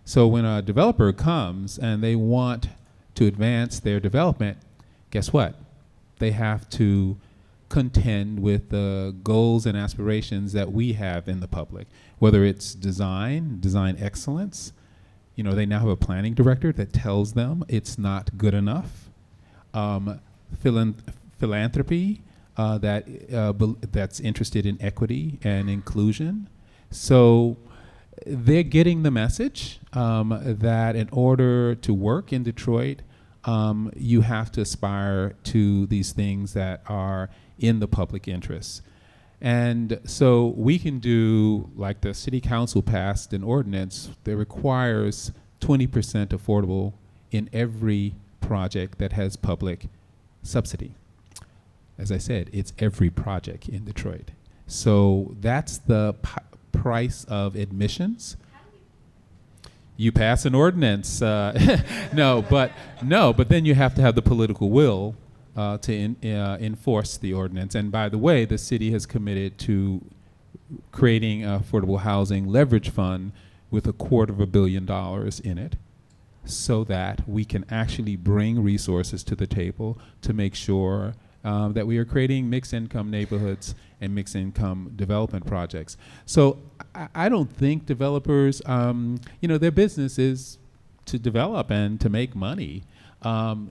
F: So when a developer comes and they want to advance their development, guess what? They have to contend with the goals and aspirations that we have in the public, whether it's design excellence. You know, they now have a planning director that tells them it's not good enough. Philanthropy that's interested in equity and inclusion. So they're getting the message that in order to work in Detroit, you have to aspire to these things that are in the public interest. And so we can do, like the city council passed an ordinance that requires 20% affordable in every project that has public subsidy. As I said, it's every project in Detroit. So that's the price of admissions. You pass an ordinance, but then you have to have the political will to enforce the ordinance. And by the way, the city has committed to creating an affordable housing leverage fund with $250 million in it, so that we can actually bring resources to the table to make sure that we are creating mixed income neighborhoods and mixed income development projects. So I don't think developers, their business is to develop and to make money.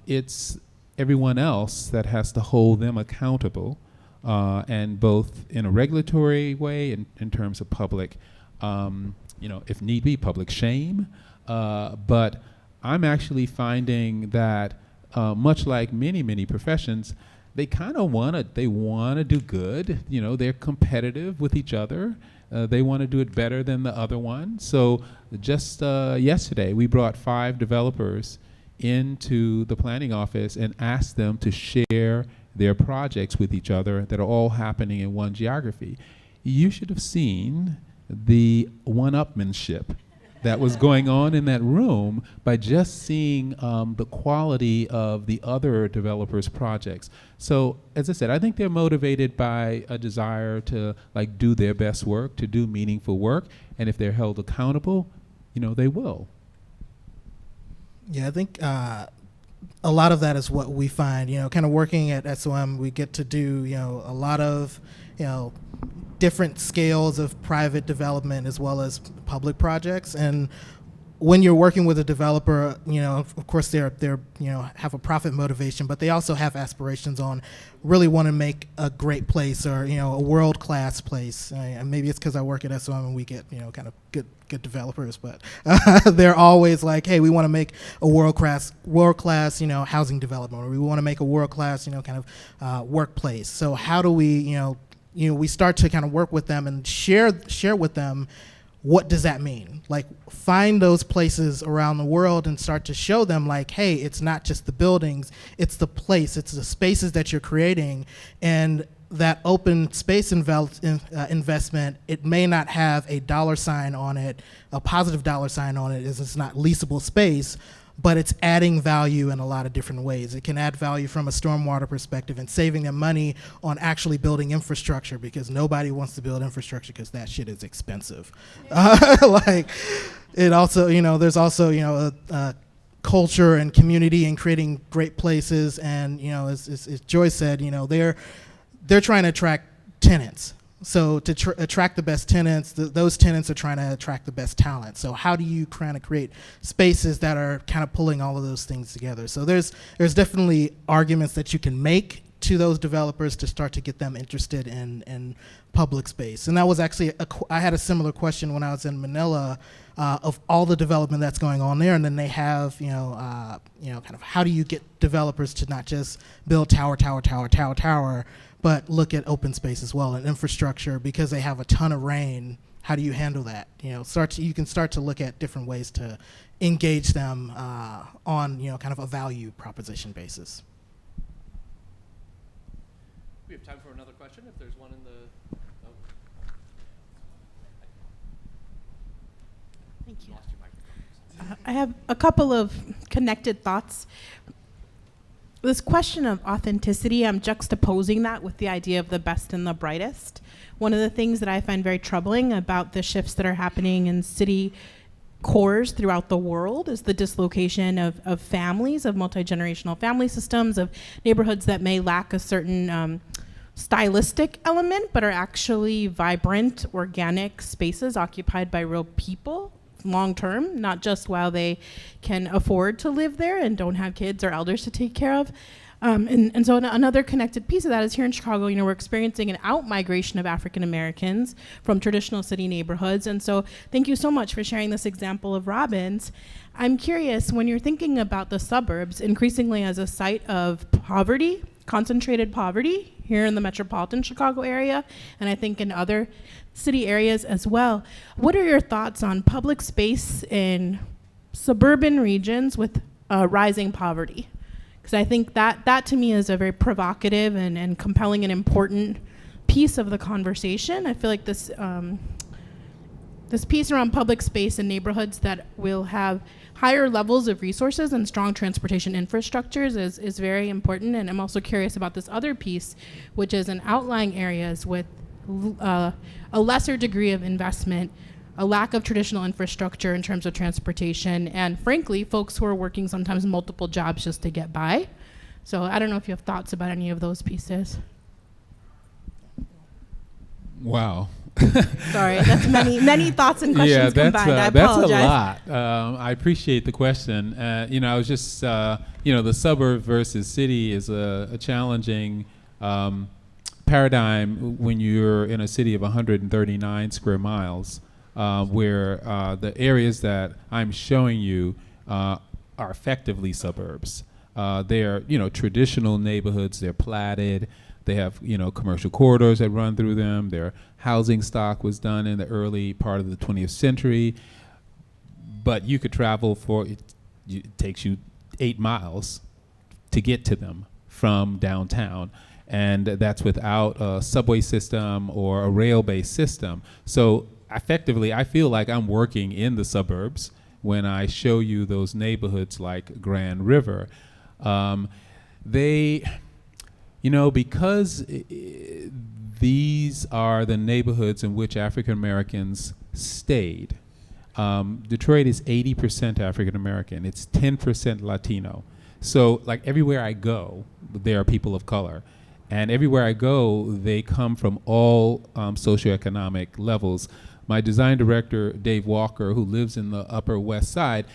F: It's everyone else that has to hold them accountable, and both in a regulatory way and in terms of public, if need be, public shame. But I'm actually finding that much like many professions, they kind of want to do good. You know, they're competitive with each other. They want to do it better than the other one. So just yesterday, we brought 5 developers into the planning office and asked them to share their projects with each other that are all happening in one geography. You should have seen the one-upmanship that was going on in that room by just seeing the quality of the other developers' projects. So, as I said, I think they're motivated by a desire to do their best work, to do meaningful work, and if they're held accountable, they will.
G: Yeah, I think a lot of that is what we find, kind of working at SOM, we get to do, a lot of, different scales of private development as well as public projects. And when you're working with a developer, of course they're have a profit motivation, but they also have aspirations on really want to make a great place or, a world-class place. And maybe it's because I work at SOM and we get, kind of good developers, but they're always like, hey, we want to make a world-class, housing development, or we want to make a world-class, kind of workplace. So how do we, we start to kind of work with them and share with them, what does that mean? Find those places around the world and start to show them hey, it's not just the buildings, it's the place, it's the spaces that you're creating. And that open space investment, it may not have a dollar sign on it, a positive dollar sign on it, is it's not leasable space, but it's adding value in a lot of different ways. It can add value from a stormwater perspective and saving them money on actually building infrastructure, because nobody wants to build infrastructure because that shit is expensive. It also, there's also, a culture and community and creating great places. And, as Joy said, they're trying to attract tenants. So to attract the best tenants, those tenants are trying to attract the best talent. So how do you kind of create spaces that are kind of pulling all of those things together? So there's definitely arguments that you can make to those developers to start to get them interested in public space. And that was actually, I had a similar question when I was in Manila of all the development that's going on there. And then they have, kind of how do you get developers to not just build tower, but look at open space as well and infrastructure, because they have a ton of rain. How do you handle that? You can start to look at different ways to engage them on, kind of a value proposition basis.
B: We have time for another question if there's one in the... Oh.
J: Thank you.
B: Lost your microphone.
J: I have a couple of connected thoughts. This question of authenticity, I'm juxtaposing that with the idea of the best and the brightest. One of the things that I find very troubling about the shifts that are happening in city cores throughout the world is the dislocation of families, of multi-generational family systems, of neighborhoods that may lack a certain stylistic element, but are actually vibrant, organic spaces occupied by real people long term, not just while they can afford to live there and don't have kids or elders to take care of. And so another connected piece of that is here in Chicago, we're experiencing an out-migration of African Americans from traditional city neighborhoods. And so thank you so much for sharing this example of Robbins. I'm curious, when you're thinking about the suburbs increasingly as a site of poverty, concentrated poverty here in the metropolitan Chicago area, and I think in other city areas as well, what are your thoughts on public space in suburban regions with rising poverty? Because I think that to me is a very provocative and compelling and important piece of the conversation. I feel like this this piece around public space in neighborhoods that will have higher levels of resources and strong transportation infrastructures is very important. And I'm also curious about this other piece, which is in outlying areas with a lesser degree of investment, a lack of traditional infrastructure in terms of transportation, and frankly, folks who are working sometimes multiple jobs just to get by. So I don't know if you have thoughts about any of those pieces.
F: Wow.
J: Sorry, that's many thoughts and questions combined. I apologize.
F: That's a lot. I appreciate the question. I was just, the suburb versus city is a challenging paradigm when you're in a city of 139 square miles. Where the areas that I'm showing you are effectively suburbs. They're, traditional neighborhoods. They're platted. They have, commercial corridors that run through them. Their housing stock was done in the early part of the 20th century. But you could travel it takes you 8 miles to get to them from downtown. And that's without a subway system or a rail-based system. So effectively, I feel like I'm working in the suburbs when I show you those neighborhoods like Grand River. Because these are the neighborhoods in which African Americans stayed. Detroit is 80% African American. It's 10% Latino. So, like, everywhere I go, there are people of color. And everywhere I go, they come from all socioeconomic levels. My design director, Dave Walker, who lives in the Upper West Side,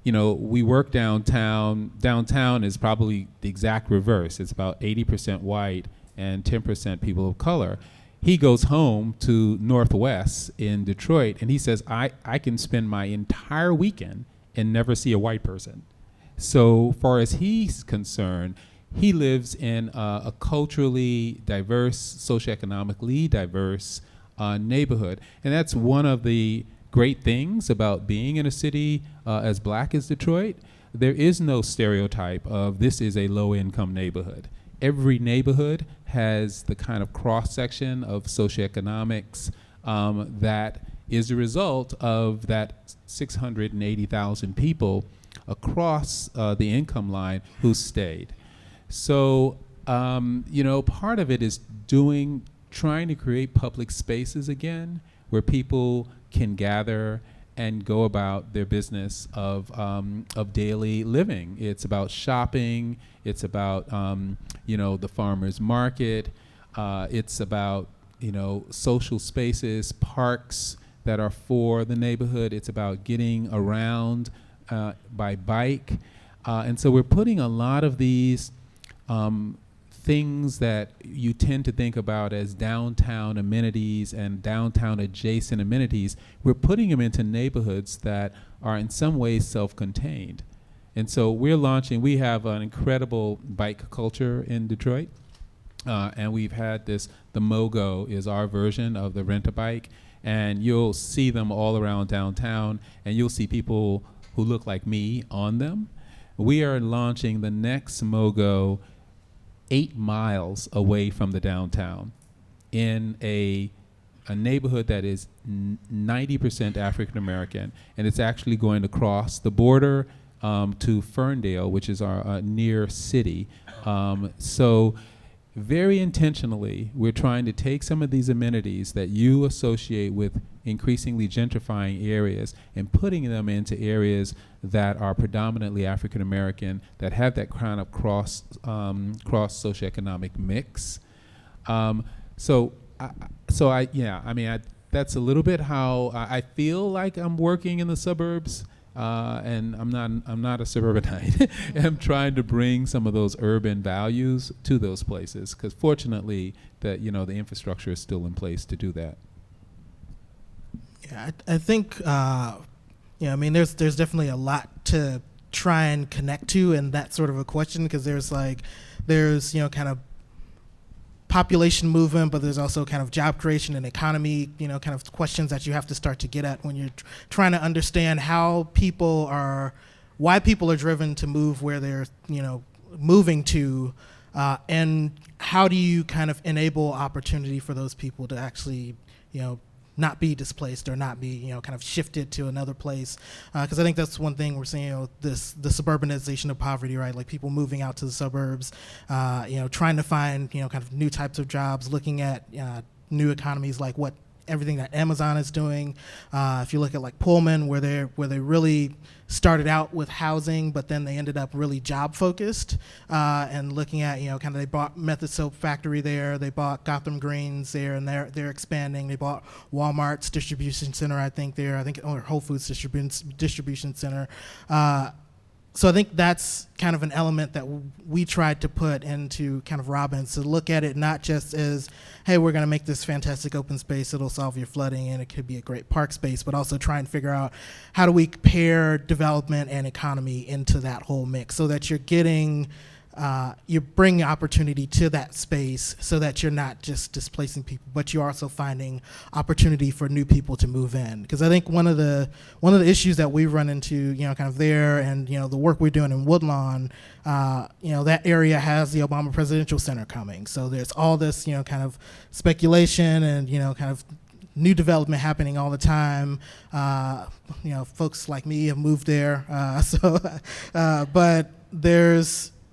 F: we work downtown. Downtown is probably the exact reverse. It's about 80% white and 10% people of color. He goes home to Northwest in Detroit, and he says, I can spend my entire weekend and never see a white person. So far as he's concerned, he lives in a culturally diverse, socioeconomically diverse neighborhood. And that's one of the great things about being in a city as black as Detroit. There is no stereotype of this is a low-income neighborhood. Every neighborhood has the kind of cross-section of socioeconomics that is a result of that 680,000 people across the income line who stayed. So, part of it is trying to create public spaces again where people can gather and go about their business of daily living. It's about shopping. It's about, the farmer's market. It's about, social spaces, parks that are for the neighborhood. It's about getting around by bike. And so we're putting a lot of these things that you tend to think about as downtown amenities and downtown adjacent amenities, we're putting them into neighborhoods that are in some ways self-contained. And so we have an incredible bike culture in Detroit. And we've had the MoGo is our version of the Rent-A-Bike. And you'll see them all around downtown, and you'll see people who look like me on them. We are launching the next MoGo 8 miles away from the downtown in a neighborhood that is 90% African American, and it's actually going to cross the border to Ferndale, which is our near city. So very intentionally, we're trying to take some of these amenities that you associate with increasingly gentrifying areas and putting them into areas that are predominantly African American, that have that kind of cross socioeconomic mix. So that's a little bit how I feel like I'm working in the suburbs, and I'm not a suburbanite. I'm trying to bring some of those urban values to those places, because fortunately, the infrastructure is still in place to do that.
G: Yeah, I think there's definitely a lot to try and connect to in that sort of a question, because there's kind of population movement, but there's also kind of job creation and economy, kind of questions that you have to start to get at when you're trying to understand why people are driven to move where they're, moving to, and how do you kind of enable opportunity for those people to actually, not be displaced or not be, kind of shifted to another place. Because I think that's one thing we're seeing, the suburbanization of poverty, right? Like people moving out to the suburbs, trying to find, kind of new types of jobs, looking at new economies like everything that Amazon is doing. If you look at like Pullman, where they really started out with housing, but then they ended up really job focused, and looking at kind of, they bought Method Soap Factory there, they bought Gotham Greens there, and they're expanding. They bought Walmart's distribution center, or Whole Foods distribution center. So I think that's kind of an element that we tried to put into kind of Robbins, to look at it not just as, hey, we're going to make this fantastic open space, it'll solve your flooding, and it could be a great park space, but also try and figure out how do we pair development and economy into that whole mix, so that you're getting, you're bringing opportunity to that space, so that you're not just displacing people, but you're also finding opportunity for new people to move in. Because I think one of the issues that we run into, kind of there, and the work we're doing in Woodlawn, that area has the Obama Presidential Center coming, so there's all this, kind of speculation and kind of new development happening all the time. Folks like me have moved there, but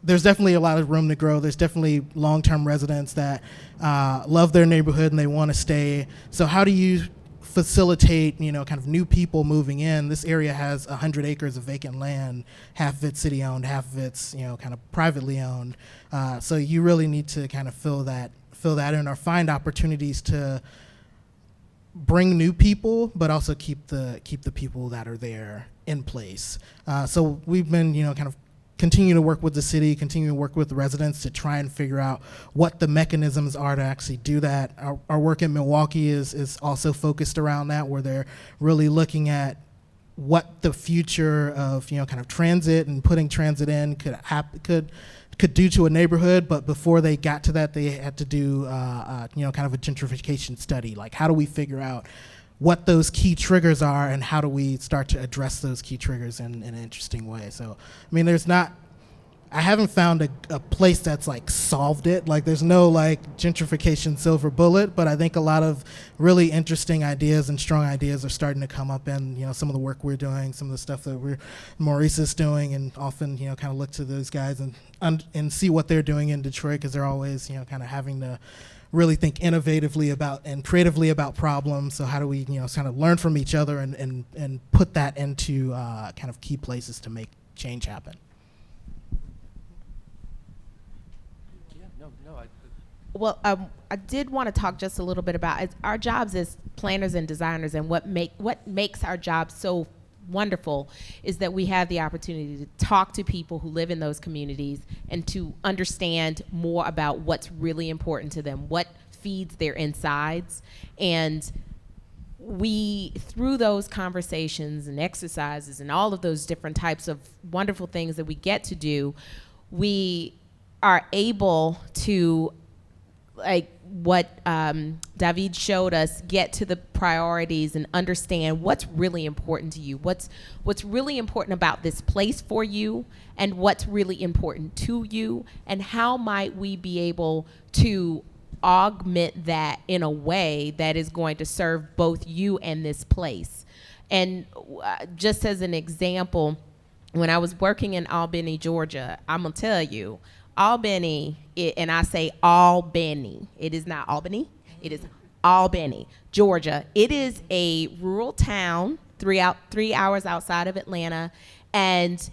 G: there's definitely a lot of room to grow. There's definitely long-term residents that love their neighborhood and they want to stay. So how do you facilitate, kind of new people moving in? This area has 100 acres of vacant land, half of it's city-owned, half of it's, kind of privately owned. So you really need to kind of fill that in, or find opportunities to bring new people, but also keep the people that are there in place. So we've been, kind of continue to work with the city, continue to work with the residents to try and figure out what the mechanisms are to actually do that. Our work in Milwaukee is also focused around that, where they're really looking at what the future of, kind of transit and putting transit in could do to a neighborhood. But before they got to that, they had to do, kind of a gentrification study. Like, how do we figure out what those key triggers are, and how do we start to address those key triggers in an interesting way? So, I haven't found a place that's like solved it. Like, there's no like gentrification silver bullet, but I think a lot of really interesting ideas and strong ideas are starting to come up in, some of the work we're doing, some of the stuff that Maurice is doing, and often, kind of look to those guys and see what they're doing in Detroit, because they're always, kind of having to really think innovatively about and creatively about problems. So how do we, kind of learn from each other and put that into kind of key places to make change happen?
C: Well, I did want to talk just a little bit about our jobs as planners and designers, and what makes our jobs so wonderful is that we have the opportunity to talk to people who live in those communities and to understand more about what's really important to them, what feeds their insides. And we, through those conversations and exercises and all of those different types of wonderful things that we get to do, we are able to, like what Dawveed showed us, get to the priorities and understand what's really important to you, what's really important about this place for you, and what's really important to you, and how might we be able to augment that in a way that is going to serve both you and this place. And just as an example, when I was working in Albany, Georgia, I'm gonna tell you, Albany, and I say Albany, it is not Albany, it is Albany, Georgia. It is a rural town, 3 hours outside of Atlanta, and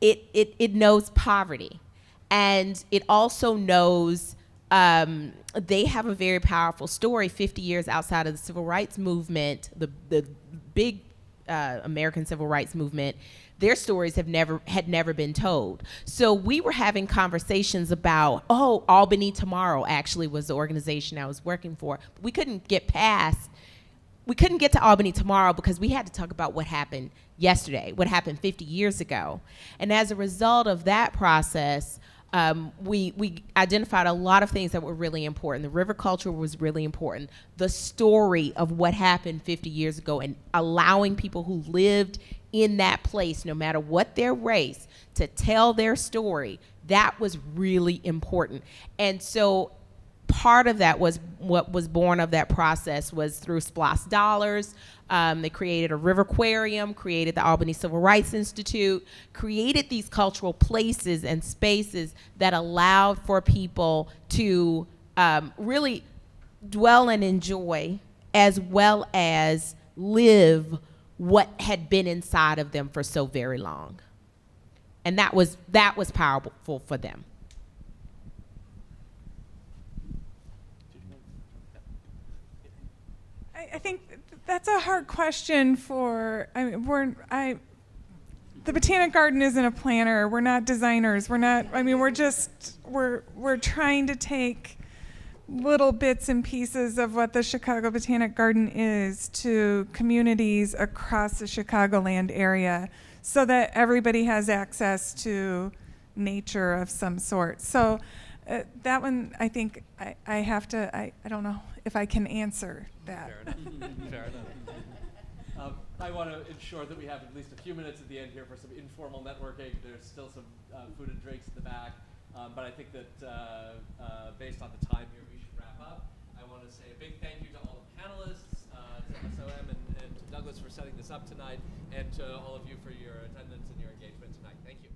C: it knows poverty. And it also knows they have a very powerful story 50 years outside of the civil rights movement, the big American civil rights movement. Their stories had never been told. So we were having conversations about, Albany Tomorrow actually was the organization I was working for. We couldn't get to Albany Tomorrow because we had to talk about what happened yesterday, what happened 50 years ago. And as a result of that process, we identified a lot of things that were really important. The river culture was really important. The story of what happened 50 years ago and allowing people who lived in that place, no matter what their race, to tell their story, that was really important. And so part of that was what was born of that process was through SPLOST dollars. They created a river aquarium, created the Albany Civil Rights Institute, created these cultural places and spaces that allowed for people to really dwell and enjoy, as well as live what had been inside of them for so very long. And that was powerful for them.
E: I think that's a hard question for, the Botanic Garden isn't a planner. We're not designers. We're trying to take little bits and pieces of what the Chicago Botanic Garden is to communities across the Chicagoland area so that everybody has access to nature of some sort. So that one, I think I don't know if I can answer that.
B: Fair enough. Fair enough. I want to ensure that we have at least a few minutes at the end here for some informal networking. There's still some food and drinks in the back. But I think that based on the time here, we should wrap up. I want to say a big thank you to all the panelists, to SOM and to Douglas for setting this up tonight, and to all of you for your attendance and your engagement tonight. Thank you.